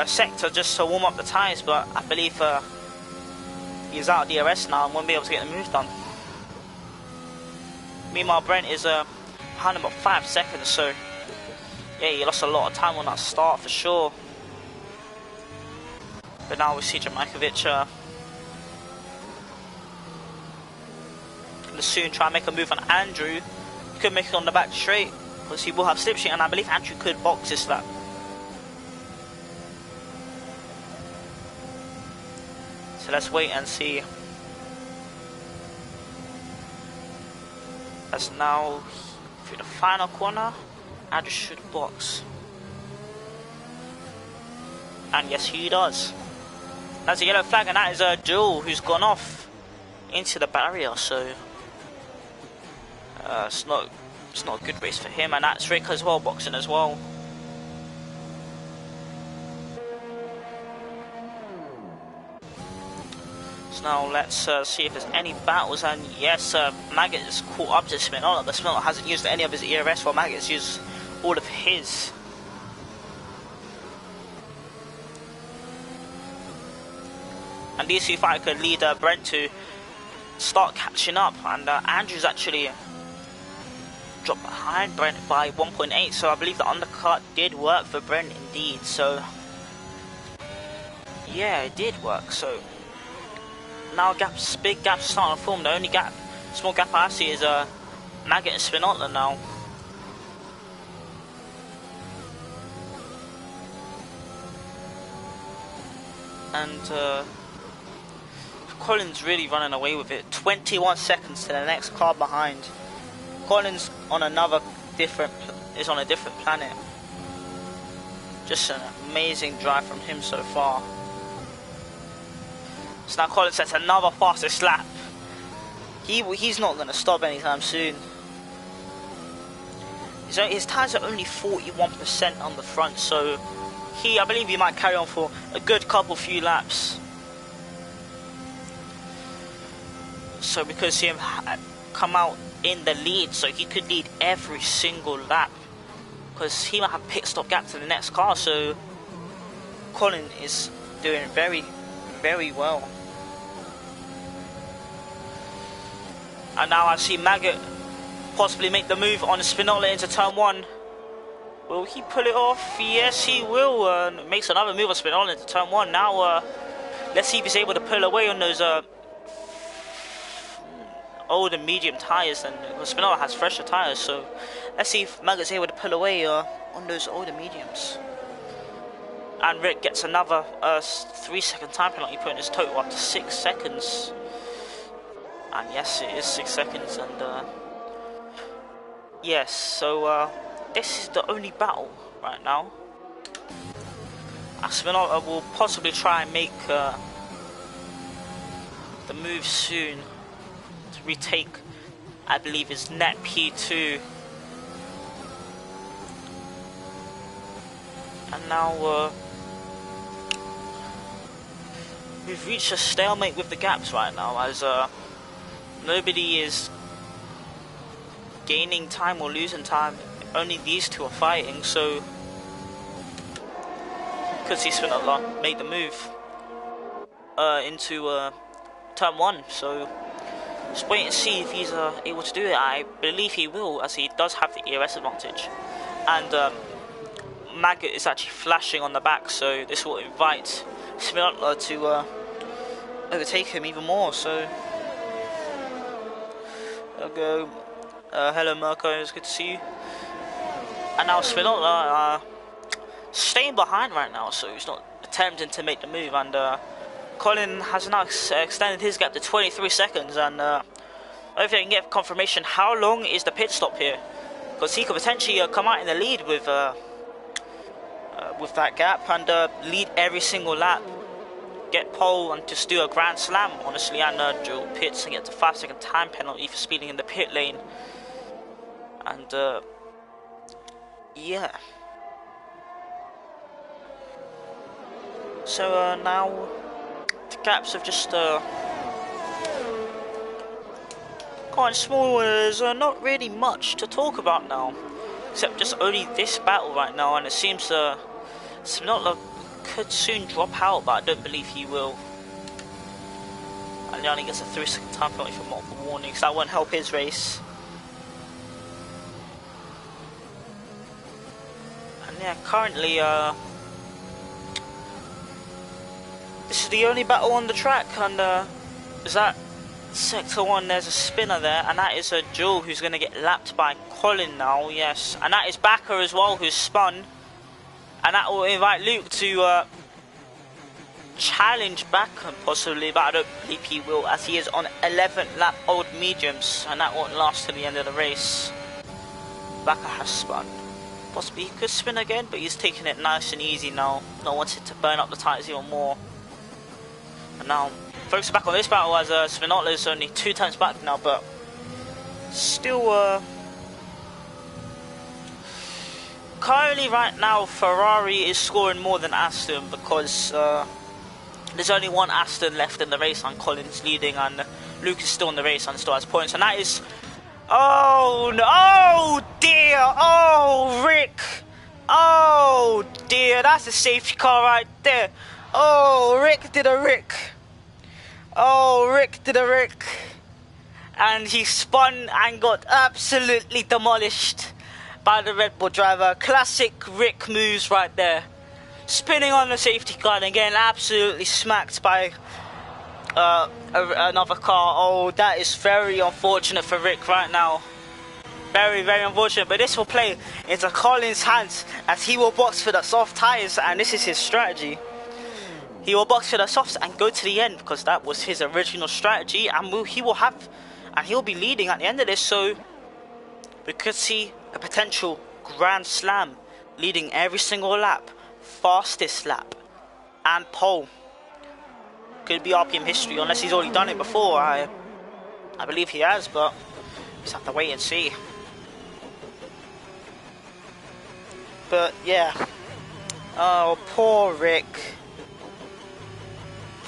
sector just to warm up the tyres, but I believe he's out of DRS now and won't be able to get the move done. Meanwhile, Brent is behind him about 5 seconds, so yeah, he lost a lot of time on that start for sure. But now we see Jamajkovic gonna soon try and make a move on Andrew. He could make it on the back straight because he will have slipstream, and I believe Andrew could box this lap. So let's wait and see. As now through the final corner, Andrew should box. And yes, he does. That's a yellow flag, and that is Joel, who's gone off into the barrier. So it's not a good race for him, and that's Rick as well, boxing as well. So now let's see if there's any battles, and yes, Maggot is caught up to Spinotler. The Spinotler hasn't used any of his ERS, while Maggot's used all of his. And these two fighters could lead Brent to start catching up, and Andrew's actually dropped behind Brent by 1.8, so I believe the undercut did work for Brent indeed. So yeah, it did work. So now big gaps starting to form. The only small gap I see is Maggot and Spinotler now. And Colin's really running away with it. 21 seconds to the next car behind. Colin's on is on a different planet. Just an amazing drive from him so far. So now Colin sets another fastest lap. He's not going to stop anytime soon. His tyres are only 41% on the front, so I believe he might carry on for a good few laps. So we could see him come out in the lead, so he could lead every single lap, because he might have pit stop gap to the next car. So Colin is doing very, very well. And now I see Maggot possibly make the move on the Spinotler into turn 1. Will he pull it off? Yes, he will. Makes another move on Spinotler into turn 1. Now let's see if he's able to pull away on those old and medium tyres, and Spinotler has fresher tyres, so let's see if Maggot's able to pull away on those older mediums. And Rick gets another 3-second time penalty, putting his total up to 6 seconds. And yes, it is 6 seconds, and yes, so this is the only battle right now. Spinotler will possibly try and make the move soon to retake, I believe, his net P2. And now we've reached a stalemate with the gaps right now, as nobody is gaining time or losing time. Only these two are fighting, so could see Spinotler made the move into turn 1. So just wait and see if he's able to do it. I believe he will, as he does have the ERS advantage. And Maggot is actually flashing on the back, so this will invite Spinotler to overtake him even more. So I'll go. Hello Mirko, it's good to see you. And now Spinola staying behind right now, so he's not attempting to make the move. And Colin has now extended his gap to 23 seconds. And hopefully I can get confirmation how long is the pit stop here, because he could potentially come out in the lead with that gap and lead every single lap, get pole and just do a grand slam, honestly, and dual pits and get the 5-second time penalty for speeding in the pit lane. And yeah, so now the gaps have just quite small. There's not really much to talk about now, except just only this battle right now, and it seems Spinola could soon drop out, but I don't believe he will. And he only gets a 3-second time penalty for multiple warnings. That won't help his race. And yeah, currently this is the only battle on the track, and is that Sector 1, there's a spinner there, and that is a Jewel who's going to get lapped by Colin now, yes. And that is Backer as well, who's spun. And that will invite Luke to challenge Backer possibly, but I don't believe he will, as he is on 11th lap old mediums, and that won't last till the end of the race. Backer has spun. Possibly he could spin again, but he's taking it nice and easy now. Not wanting to burn up the tyres even more. And now, focus back on this battle, as Spinola is only 2 times back now, but still currently right now Ferrari is scoring more than Aston, because there's only one Aston left in the race and Colin's leading, and Luke is still in the race and still has points, and that is, oh no, oh dear, oh Rick, oh dear, that's a safety car right there. Oh, Rick did a Rick. Oh, Rick did a Rick. And he spun and got absolutely demolished by the Red Bull driver. Classic Rick moves right there. Spinning on the safety car and again absolutely smacked by another car. Oh, that is very unfortunate for Rick right now. Very, very unfortunate. But this will play into Colin's hands, as he will box for the soft tyres, and this is his strategy. He will box for the softs and go to the end, because that was his original strategy, and he'll be leading at the end of this. So we could see a potential grand slam, leading every single lap, fastest lap, and pole. Could be RPM history, unless he's already done it before. I believe he has, but just have to wait and see. But yeah, oh poor Rick.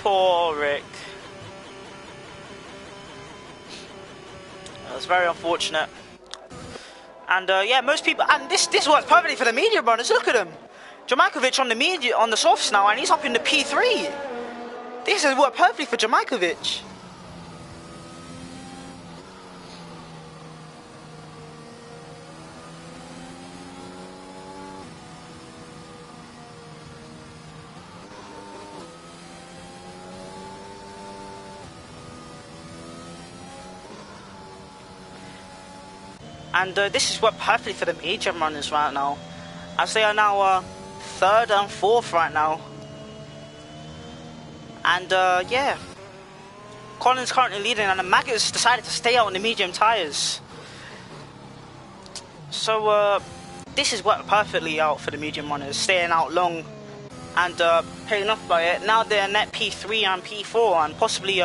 Poor Rick. That was very unfortunate. And yeah, most people, and this works perfectly for the medium runners. Look at him, Jamakovic on the softs now, and he's up in the P3. This has worked perfectly for Jamakovic. And this has worked perfectly for the medium runners right now, as they are now 3rd and 4th right now. And yeah, Colin's currently leading, and the Maggots decided to stay out on the medium tyres. So this has worked perfectly out for the medium runners, staying out long and paying off by it. Now they're net P3 and P4, and possibly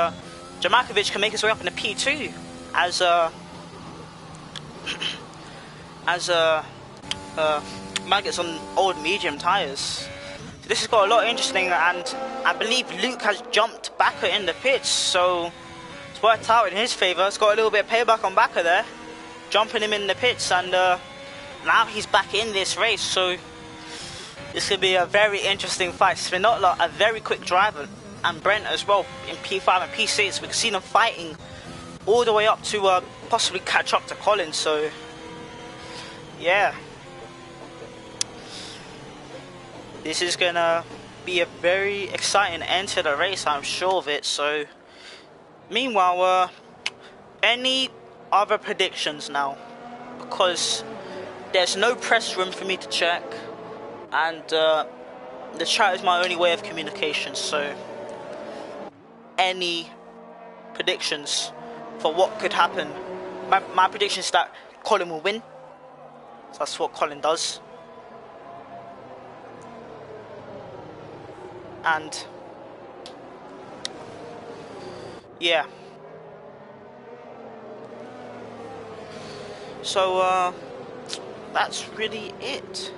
Jamakovic can make his way up in the P2 as Maggots on old medium tyres. So this has got a lot interesting, and I believe Luke has jumped Backer in the pits, so it's worked out in his favour. It's got a little bit of payback on Backer there, jumping him in the pits, and now he's back in this race, so this could be a very interesting fight. Spinola, a very quick driver, and Brent as well in P5 and P6. We can see them fighting all the way up to possibly catch up to Colin. So yeah, this is gonna be a very exciting end to the race, I'm sure of it. So, meanwhile, any other predictions now? Because there's no press room for me to check, and the chat is my only way of communication. So, any predictions for what could happen? My prediction is that Colin will win. So that's what Colin does. And yeah. So that's really it.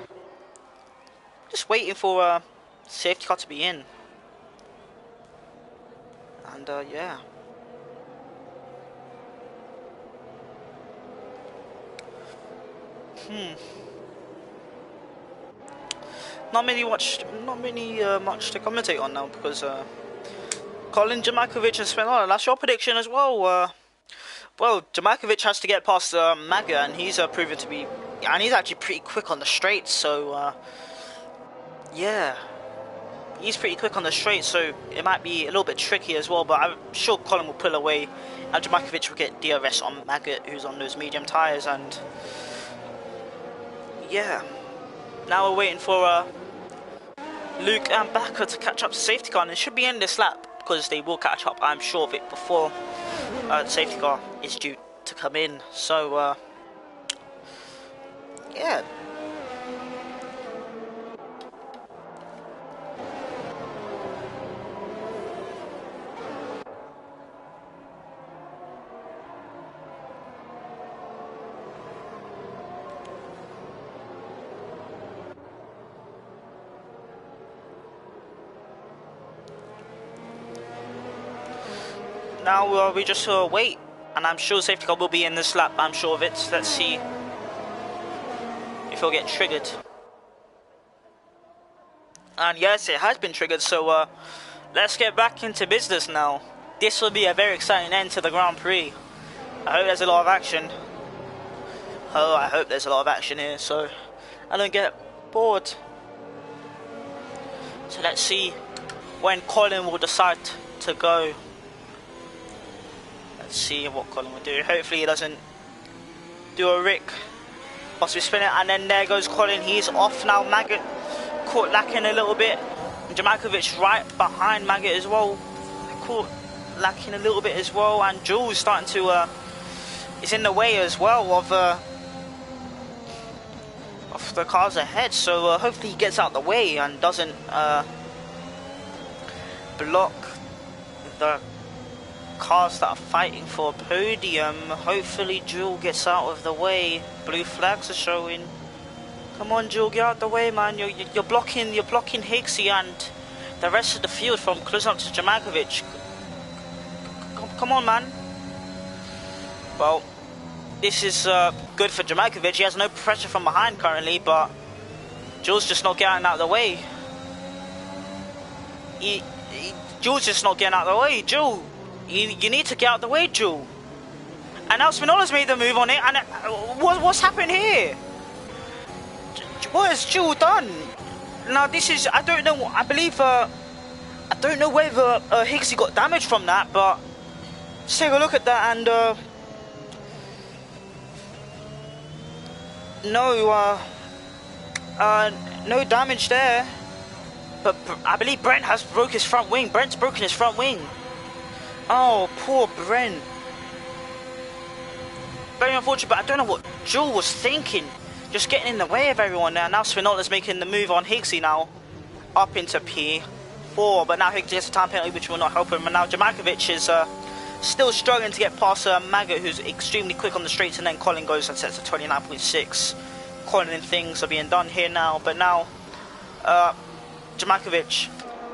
Just waiting for safety car to be in. And yeah. Not many much to commentate on now, because Colin, Jamakovic and Spinola, that's your prediction as well. Well, Jamakovic has to get past Maga, and he's proven to be, and he's actually pretty quick on the straights, so yeah, he's pretty quick on the straight, so it might be a little bit tricky as well, but I'm sure Colin will pull away, and Jamakovic will get DRS on Maga, who's on those medium tyres, and yeah. Now we're waiting for Luke and Bakker to catch up to safety car, and it should be in this lap, because they will catch up, I'm sure of it, before the safety car is due to come in. So yeah. Now we just wait, and I'm sure safety car will be in this lap, I'm sure of it. Let's see if it'll get triggered. And yes, it has been triggered, so let's get back into business now. This will be a very exciting end to the Grand Prix. I hope there's a lot of action. Oh, I hope there's a lot of action here, so I don't get bored. So let's see when Colin will decide to go. Let's see what Colin will do. Hopefully he doesn't do a Rick. Possibly spin it, and then there goes Colin. He's off now. Maggot caught lacking a little bit. And Jamakovic right behind Maggot as well. Caught lacking a little bit as well. And Jules starting to is in the way as well of the cars ahead. So hopefully he gets out the way and doesn't block the cars that are fighting for a podium. Hopefully Jules gets out of the way. Blue flags are showing. Come on, Jules, get out of the way, man. You're blocking Higgsy and the rest of the field from closing up to Jamakovic. Come on, man. Well, this is good for Jamakovic. He has no pressure from behind currently, but Jules just not getting out of the way. Jules just not getting out of the way. Jules, you need to get out of the way, Jules. And now Spinola's made the move on it, and what's happened here? What has Jules done? Now this is, I don't know, I believe, I don't know whether Higgsy got damage from that, but let's take a look at that, and no damage there. But I believe Brent has broke his front wing. Brent's broken his front wing. Oh, poor Brent. Very unfortunate, but I don't know what Jules was thinking. Just getting in the way of everyone there. Now Spinola's making the move on Higgsy now. Up into P4. But now Higgsy gets a time penalty, which will not help him. And now Jamakovic is still struggling to get past Maggot, who's extremely quick on the straights. And then Colin goes and sets a 29.6. Colin and things are being done here now. But now Jamakovic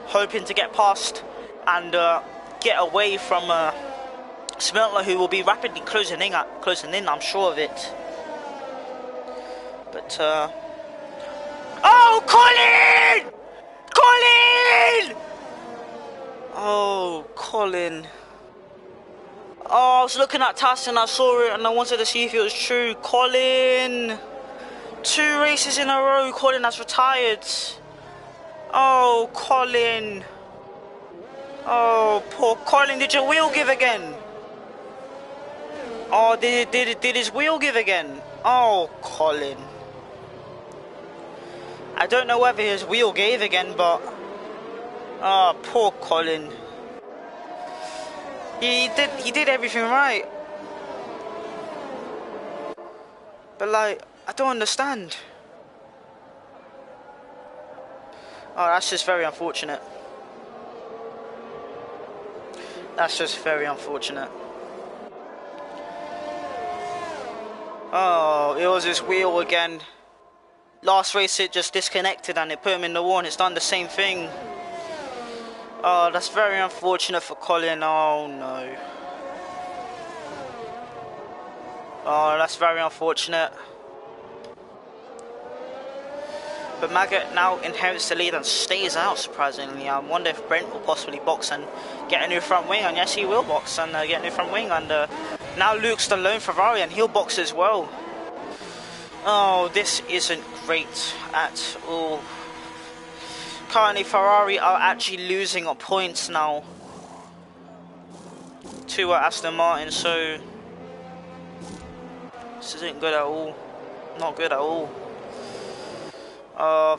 hoping to get past and get away from Spinola, who will be rapidly closing in, I'm sure of it. But oh, Colin! Colin! Oh, Colin. Oh, I was looking at Tass and I saw it and I wanted to see if it was true. Colin! 2 races in a row, Colin has retired. Oh, Colin. Oh, poor Colin. Did your wheel give again? Oh, did his wheel give again? Oh, Colin. I don't know whether his wheel gave again, but... Oh, poor Colin. He did everything right. But, like, I don't understand. Oh, that's just very unfortunate. That's just very unfortunate. Oh, it was his wheel again. Last race it just disconnected and it put him in the wall and it's done the same thing. Oh, that's very unfortunate for Colin. Oh no. Oh, that's very unfortunate. But Maggot now inherits the lead and stays out, surprisingly. I wonder if Brent will possibly box and get a new front wing. And yes, he will box and get a new front wing. And now Luke's the lone Ferrari and he'll box as well. Oh, this isn't great at all. Currently, Ferrari are actually losing on points now to Aston Martin. So, this isn't good at all. Not good at all.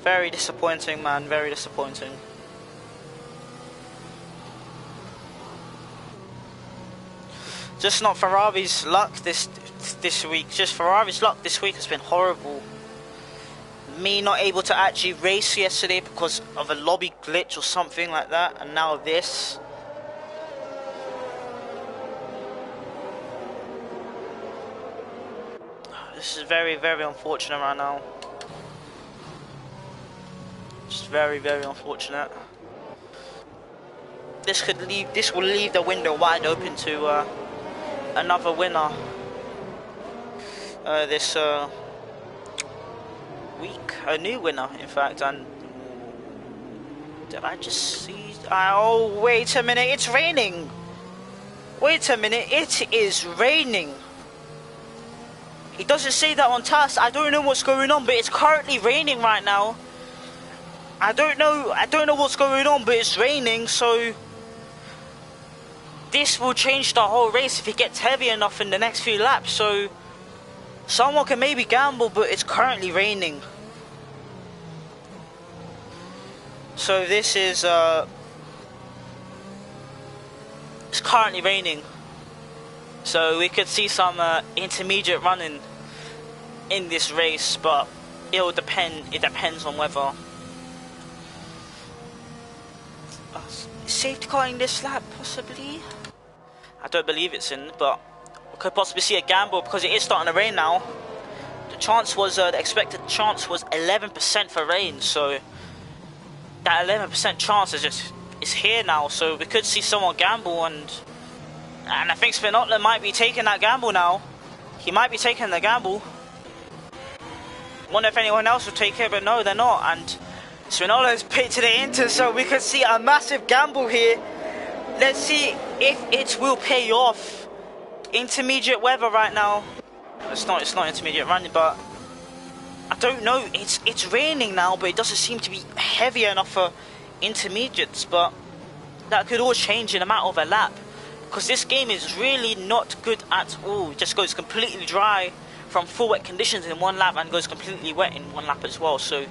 Very disappointing, man. Very disappointing. Just not Ferrari's luck this week. Just Ferrari's luck this week has been horrible. Me not able to actually race yesterday because of a lobby glitch or something like that, and now this. This is very, very unfortunate right now. Just very, very unfortunate. This will leave the window wide open to another winner this week. A new winner, in fact. And did I just see? Oh, wait a minute! It's raining. Wait a minute! It is raining. It doesn't say that on task. I don't know what's going on, but it's currently raining right now. I don't know what's going on, but it's raining, so this will change the whole race if it gets heavy enough in the next few laps. So someone can maybe gamble, but it's currently raining. So this is it's currently raining. So we could see some intermediate running in this race, but it'll depend. It depends on whether safety car in this lap, possibly. I don't believe it's in, but we could possibly see a gamble because it is starting to rain now. The chance was the expected chance was 11% for rain, so that 11% chance is here now. So we could see someone gamble, and I think Spinotler might be taking that gamble now. He might be taking the gamble. Wonder if anyone else will take it, but no, they're not. And Spinotler is pitted to the Inter, so we could see a massive gamble here. Let's see if it will pay off. Intermediate weather right now. It's not intermediate running, but I don't know. It's raining now, but it doesn't seem to be heavy enough for intermediates. But that could all change in a matter of a lap, because this game is really not good at all. It just goes completely dry from full wet conditions in one lap and goes completely wet in one lap as well. So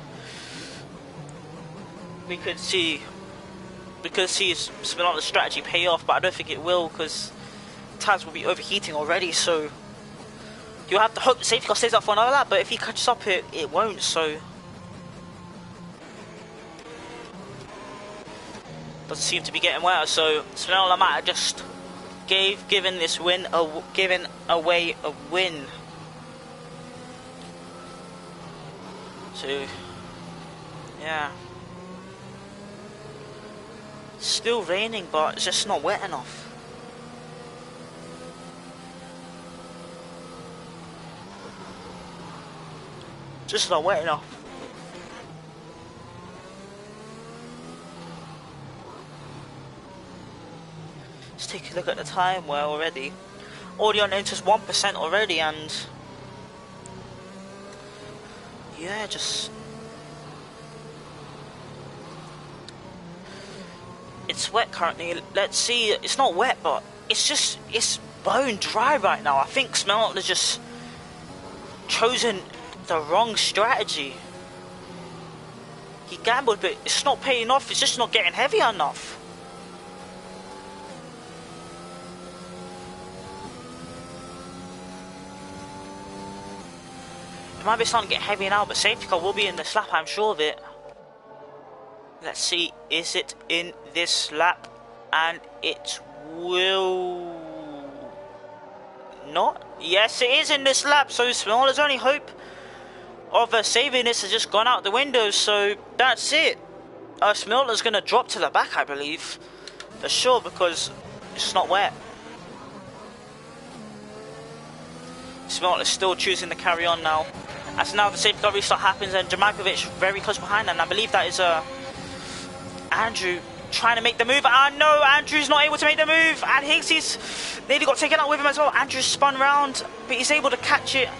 we could see Spinotler's strategy pay off, but I don't think it will, because tires will be overheating already. So you'll have to hope the safety car stays up for another lap, but if he catches up, it won't. So doesn't seem to be getting wetter. So Spinotler might have just given away a win. So yeah. Still raining, but it's just not wet enough. Just not wet enough. Let's take a look at the time. Well, already Audion enters 1% already, and yeah, just it's wet currently. Let's see. It's not wet, but it's bone dry right now. I think Smeltler's just chosen the wrong strategy. He gambled, but it's not paying off. It's just not getting heavy enough. It might be starting to get heavy now, but safety car will be in this lap, I'm sure of it. Let's see, is it in this lap? And it will not. Yes, it is in this lap, so Smeltler's only hope of saving this has just gone out the window, so that's it. Smeltler's going to drop to the back, I believe, for sure, because it's not wet. Smeltler's still choosing to carry on now. As now the safety car restart happens, and Jamakovic very close behind, and I believe that is Andrew trying to make the move. No, Andrew's not able to make the move, and Higgsy's nearly got taken out with him as well. Andrew spun round, but he's able to catch it.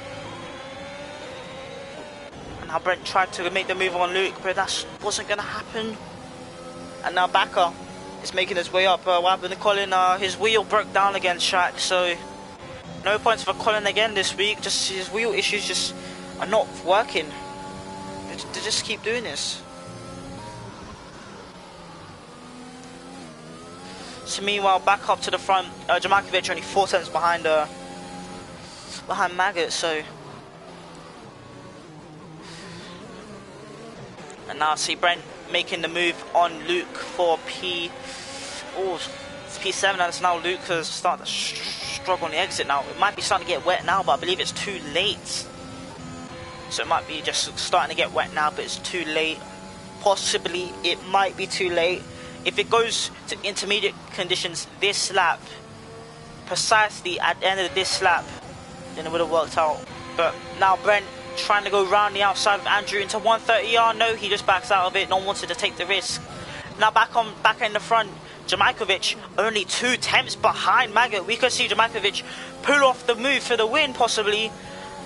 And now Brent tried to make the move on Luke, but that wasn't going to happen. And now Bakker is making his way up. What happened to Colin? His wheel broke down against Shaq, so no points for Colin again this week. Just his wheel issues just are not working. They just keep doing this. So meanwhile, back up to the front, Jamakovic only 4 tenths behind Maggot, so. And now I see Brent making the move on Luke for it's P7, and it's now Luke has started to struggle on the exit now. It might be starting to get wet now, but I believe it's too late. So it might be just starting to get wet now, but it's too late. Possibly it might be too late. If it goes to intermediate conditions this lap, precisely at the end of this lap, then it would have worked out. But now Brent trying to go round the outside of Andrew into 130R. No, he just backs out of it. No one wanted to take the risk. Now back in the front, Jamakovic only 2 tenths behind Maggot. We could see Jamakovic pull off the move for the win possibly.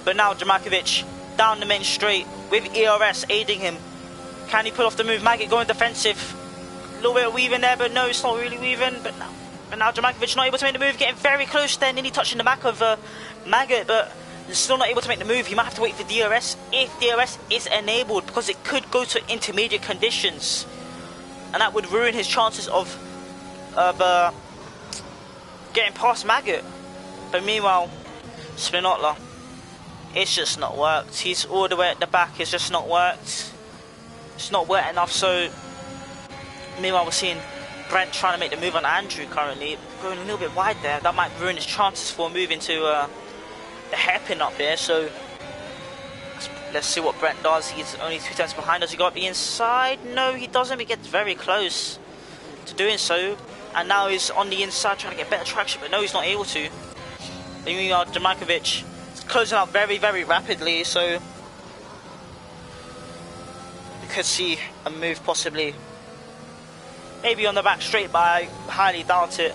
But now Jamakovic down the main straight with ERS aiding him. Can he pull off the move? Maggot going defensive. A little bit of weaving there, but no, it's not really weaving. But now Jamakovic not able to make the move, getting very close there, nearly touching the back of Maggot, but still not able to make the move. He might have to wait for DRS if DRS is enabled, because it could go to intermediate conditions, and that would ruin his chances of getting past Maggot. But meanwhile, Spinotler, it's just not worked. He's all the way at the back. It's just not worked. It's not wet enough. So meanwhile, we're seeing Brent trying to make the move on Andrew currently, going a little bit wide there. That might ruin his chances for moving to the hairpin up here. So let's see what Brent does. He's only 2 tenths behind. Does he got the inside? No, he doesn't. He gets very close to doing so, and now he's on the inside trying to get better traction, but no, he's not able to. Meanwhile, Jamakovic is closing up very, very rapidly, so we could see a move possibly, maybe on the back straight, but I highly doubt it.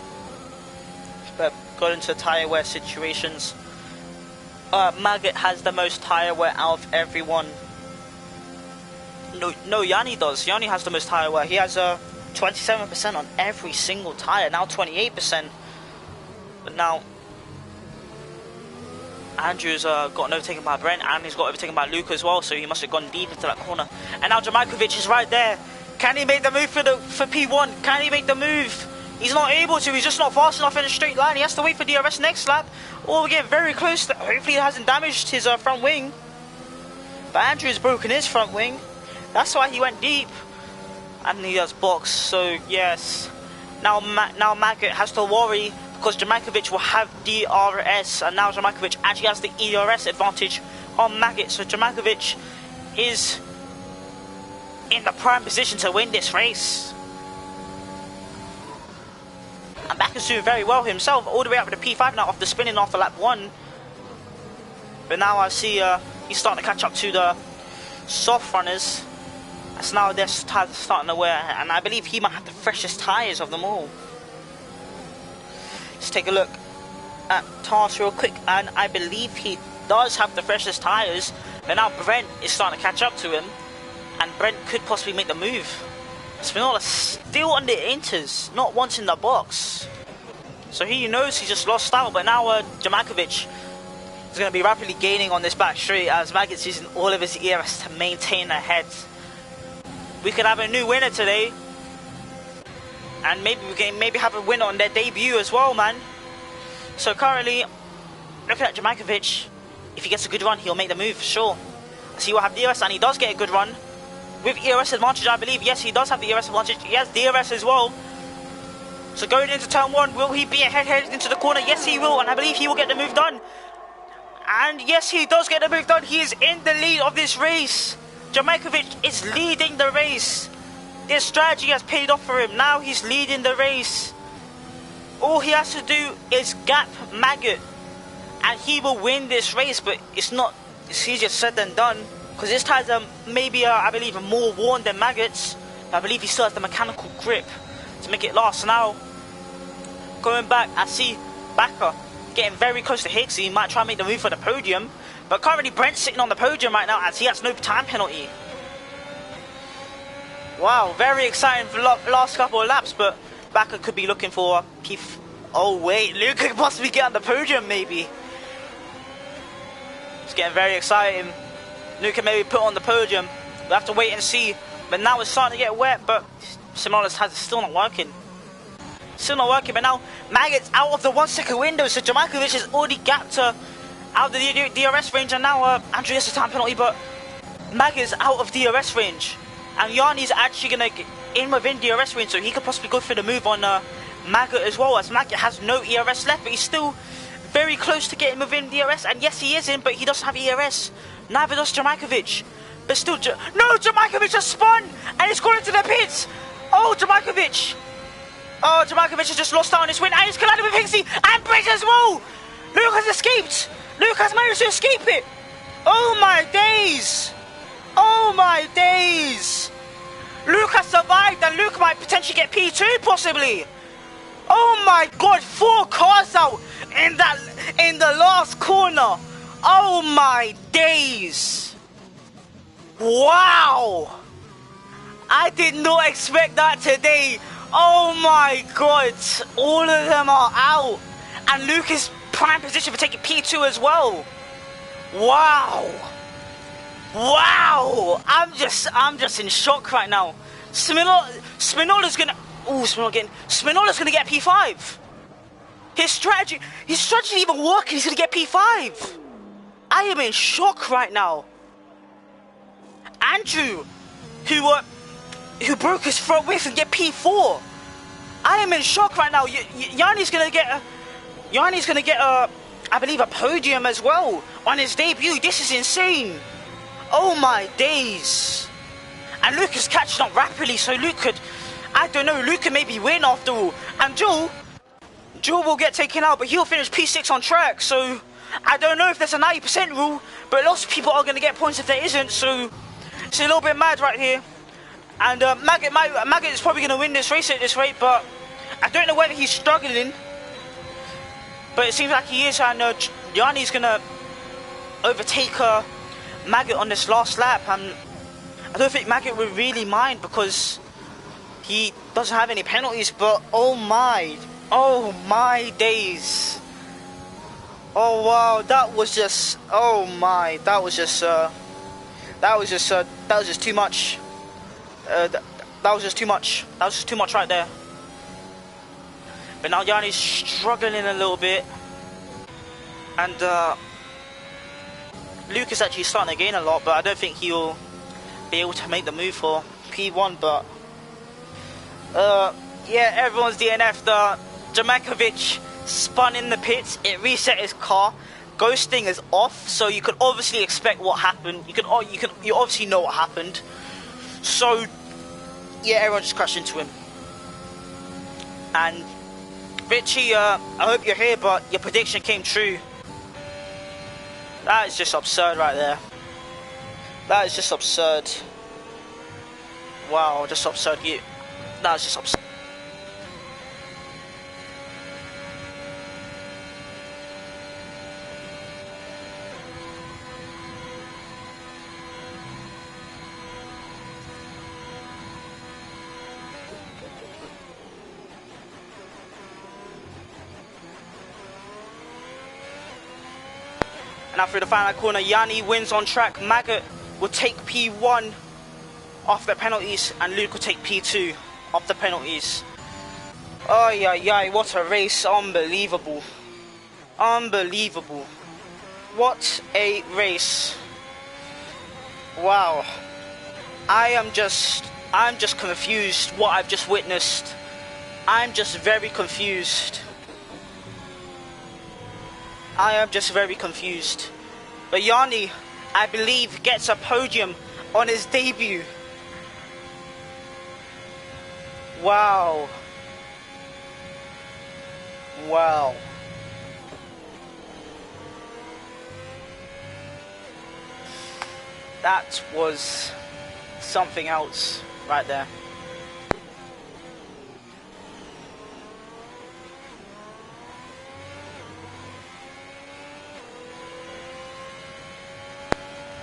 But got into tyre wear situations. Maggot has the most tyre wear out of everyone. No, Yanni does. Yanni has the most tyre wear. He has 27% on every single tyre, now 28%. But now Andrew's gotten overtaken by Brent, and he's got overtaken by Luke as well, so he must have gone deep into that corner. And now Jamakovic is right there. Can he make the move for P1? Can he make the move? He's not able to. He's just not fast enough in a straight line. He has to wait for DRS next lap, or we get very close. Hopefully it hasn't damaged his front wing. But Andrew's broken his front wing. That's why he went deep. And he has boxed, so yes. Now Maggot has to worry, because Jamakovic will have DRS, and now Jamakovic actually has the ERS advantage on Maggot. So Jamakovic is in the prime position to win this race. And Bakker's doing very well himself, all the way up to the P5 now after spinning off lap 1. But now I see he's starting to catch up to the soft runners. As now their tyres starting to wear, and I believe he might have the freshest tyres of them all. Let's take a look at Tars real quick, and I believe he does have the freshest tyres. But now Brent is starting to catch up to him, and Brent could possibly make the move. Spinola still on the inters, not once in the box. So he knows he just lost out, but now Jamakovic is going to be rapidly gaining on this back straight as Maggots using all of his ERS to maintain ahead. We could have a new winner today. And maybe we can have a winner on their debut as well, man. So currently, looking at Jamakovic, if he gets a good run, he'll make the move for sure. So he will have the ERS, and he does get a good run. With ERS advantage, I believe. Yes, he does have the ERS advantage. He has DRS as well. So going into turn 1, will he be ahead headed into the corner? Yes, he will, and I believe he will get the move done. And yes, he does get the move done. He is in the lead of this race. Jamakovic is leading the race. This strategy has paid off for him. Now he's leading the race. All he has to do is gap Maggot, and he will win this race. But it's easier said than done, because this tire's maybe I believe more worn than Maggot's. I believe he still has the mechanical grip to make it last. Now going back, I see Backer getting very close to Higgs. He might try and make the move for the podium, but currently Brent's sitting on the podium right now as he has no time penalty. Wow, very exciting for the last couple of laps, but Backer could be looking for a oh wait, Luca could possibly get on the podium maybe. It's getting very exciting. Luca maybe put on the podium. We'll have to wait and see. But now it's starting to get wet, but Simone's has still not working. Still not working, but now Maggot's out of the 1 second window, so Jamakovic has already gapped out of the DRS range, and now Andrew has a time penalty, but Maggot's out of DRS range. And Yanni's actually going to get in within DRS range, so he could possibly go for the move on Maggot as well, as Maggot has no ERS left, but he's still very close to getting within DRS, and yes, he is in, but he doesn't have ERS. Neither does Jamakovic. But still, no, Jamakovic has spun, and he's gone into the pits. Oh, Jamakovic. Oh, Jamakovic has just lost out on his win, and he's collided with Higsy and Bridge as well. Luke has escaped. Luke has managed to escape it. Oh my days. Oh my days. Luke has survived, and Luke might potentially get P2 possibly. Oh my god, 4 cars out in the last corner. Oh my days. Wow. I did not expect that today. Oh my god. All of them are out. And Luke is prime position for taking P2 as well. Wow. Wow. I'm just in shock right now. Spinola's gonna get P5. His strategy didn't even work, he's gonna get P5. I am in shock right now. Andrew, who broke his front wheel and get P4. I am in shock right now. Yanni's gonna get I believe a podium as well on his debut. This is insane. Oh my days. And Luke is catching up rapidly, so Luke could, I don't know, Luke could maybe win after all. And Joel will get taken out, but he'll finish P6 on track, so I don't know if there's a 90% rule, but lots of people are going to get points if there isn't, so it's a little bit mad right here. And Maggot is probably going to win this race at this rate, but I don't know whether he's struggling, but it seems like he is, and Yanni's going to overtake Maggot on this last lap, and I don't think Maggot would really mind because he doesn't have any penalties, but oh my days. Oh wow, that was just too much. That was just too much right there. But now Yanni's struggling a little bit, and Luke is actually starting to gain a lot, but I don't think he'll be able to make the move for P1. But yeah, everyone's DNF. The Jamakovic spun in the pits, it reset his car, ghosting is off, so you can obviously expect what happened. You obviously know what happened. So yeah, everyone just crashed into him. And Richie, I hope you're here, but your prediction came true. That is just absurd right there. That is just absurd. Wow, just absurd. That was just absurd. now through the final corner, Yanni wins on track. Maggot will take P1 after the penalties, and Luke will take P2 after the penalties. Oh yeah, what a race. Unbelievable. Unbelievable. What a race. Wow. I'm just confused what I've just witnessed. I'm just very confused. I am just very confused. But Yanni, I believe, gets a podium on his debut. Wow. Wow. That was something else right there.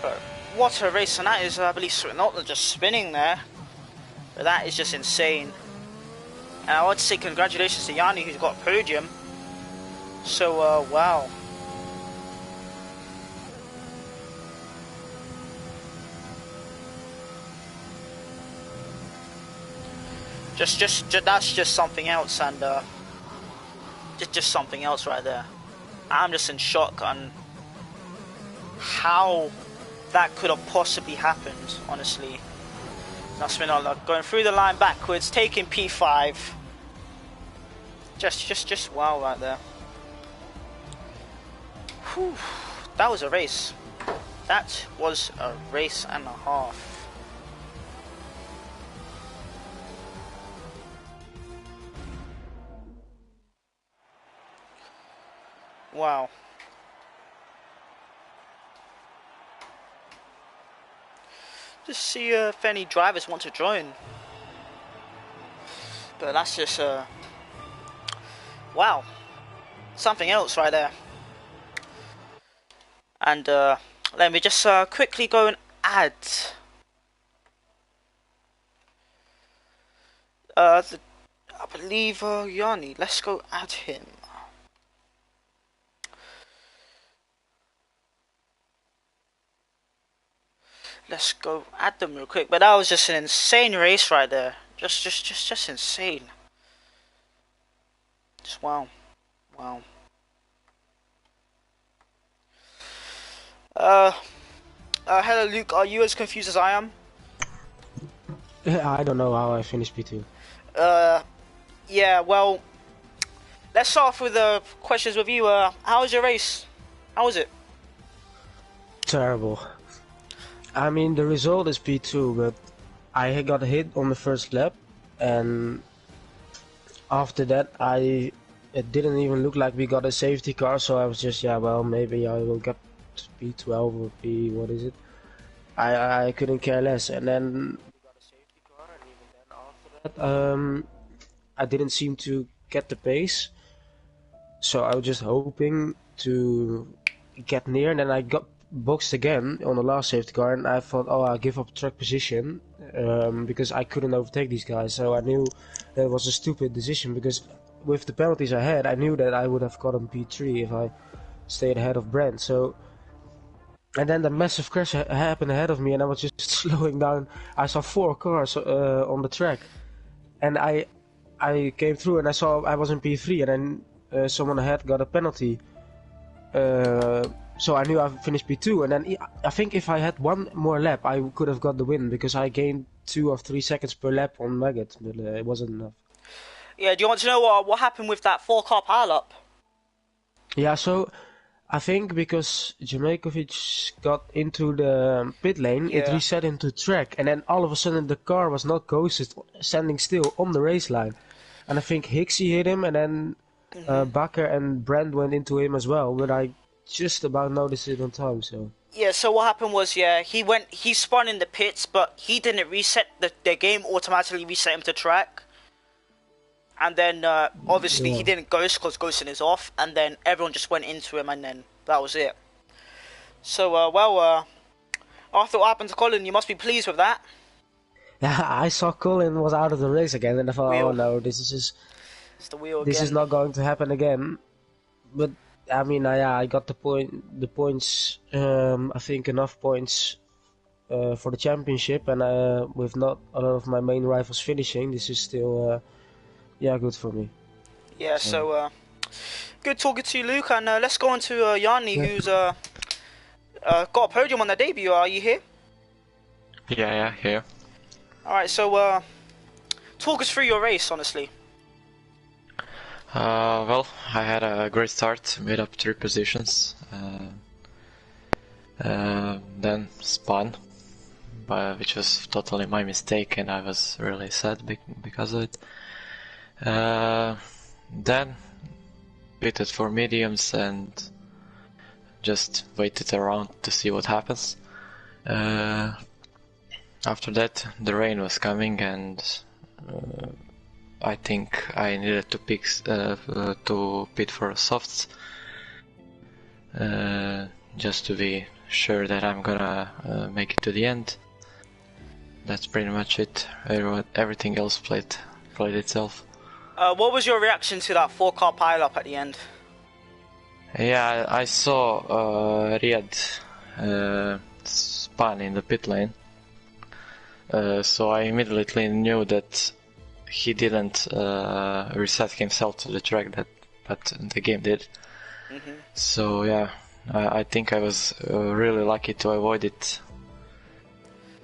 But what a race, and that is, I believe, not just spinning there, but that is just insane. And I want to say congratulations to Yanni, who's got a podium. So, wow. That's just something else, and just something else right there. I'm just in shock on how that could have possibly happened, honestly. Now Spinola going through the line backwards, taking P5. Just wow right there. Whew. That was a race. That was a race and a half. Wow. Just see if any drivers want to join. But that's just wow. Something else right there. And let me just quickly go and add I believe Yanni. Let's go add him. Let's go add them real quick. But that was just an insane race right there. Just insane. Just wow. Wow. Hello Luke, are you as confused as I am? I don't know how I finished P2. Yeah, well, let's start off with the questions with you. How was your race? How was it? Terrible. I mean, the result is P2, but I got hit on the first lap, and after that it didn't even look like we got a safety car, so I was just, yeah, well, maybe I will get P12 or P, what is it? I couldn't care less, and then we got a safety car, and even then after that, I didn't seem to get the pace, so I was just hoping to get near, and then I got boxed again on the last safety car, and I thought, oh, I'll give up track position because I couldn't overtake these guys. So I knew that was a stupid decision, because with the penalties I had, I knew that I would have gotten P3 if I stayed ahead of Brent. So, and then the massive crash happened ahead of me, and I was just slowing down. I saw 4 cars on the track, and I came through, and I saw I was in P3, and then someone ahead got a penalty. So I knew I finished P2, and then I think if I had one more lap, I could have got the win, because I gained 2 or 3 seconds per lap on Maggot, but it wasn't enough. Yeah, do you want to know what happened with that 4-car pileup? Yeah, so I think because Jamaicovic got into the pit lane, it reset into track, and then all of a sudden the car was not ghosted, standing still on the race line. And I think Hicksy hit him, and then Bakker and Brand went into him as well, but I just about noticed it on time. So yeah, so what happened was, he spun in the pits, but he didn't reset, the game automatically reset him to track, and then obviously he didn't ghost because ghosting is off, and then everyone just went into him, and then that was it. So after what happened to Colin, you must be pleased with that. Yeah, I saw Colin was out of the race again, and I thought, oh no, this is it's the wheel this again. is not going to happen again. But I mean, I got the points. I think enough points for the championship, and with not a lot of my main rivals finishing, this is still good for me. Yeah, so good talking to you, Luke, and let's go on to Yanni, who's got a podium on their debut. Are you here? Yeah, here. Alright, so talk us through your race, honestly. Well, I had a great start, made up 3 positions, then spun, which was totally my mistake, and I was really sad because of it. Then waited for mediums and just waited around to see what happens. After that, the rain was coming, and I think I needed to pit for softs, just to be sure that I'm gonna make it to the end. That's pretty much it. Everything else played itself. What was your reaction to that 4-car pile-up at the end? Yeah, I saw Riyad spun in the pit lane, so I immediately knew that he didn't reset himself to the track but the game did. Mm-hmm. So yeah, I think I was really lucky to avoid it.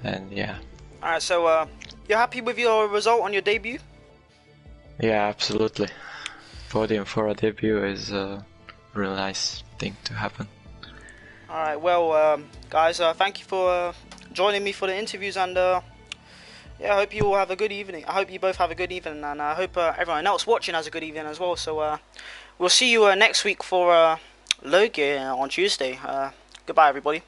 And yeah. Alright, so you're happy with your result on your debut? Yeah, absolutely. Podium for a debut is a really nice thing to happen. Alright, well guys, thank you for joining me for the interviews, and yeah, I hope you all have a good evening. I hope you both have a good evening, and I hope everyone else watching has a good evening as well. So we'll see you next week for Logie on Tuesday. Goodbye, everybody.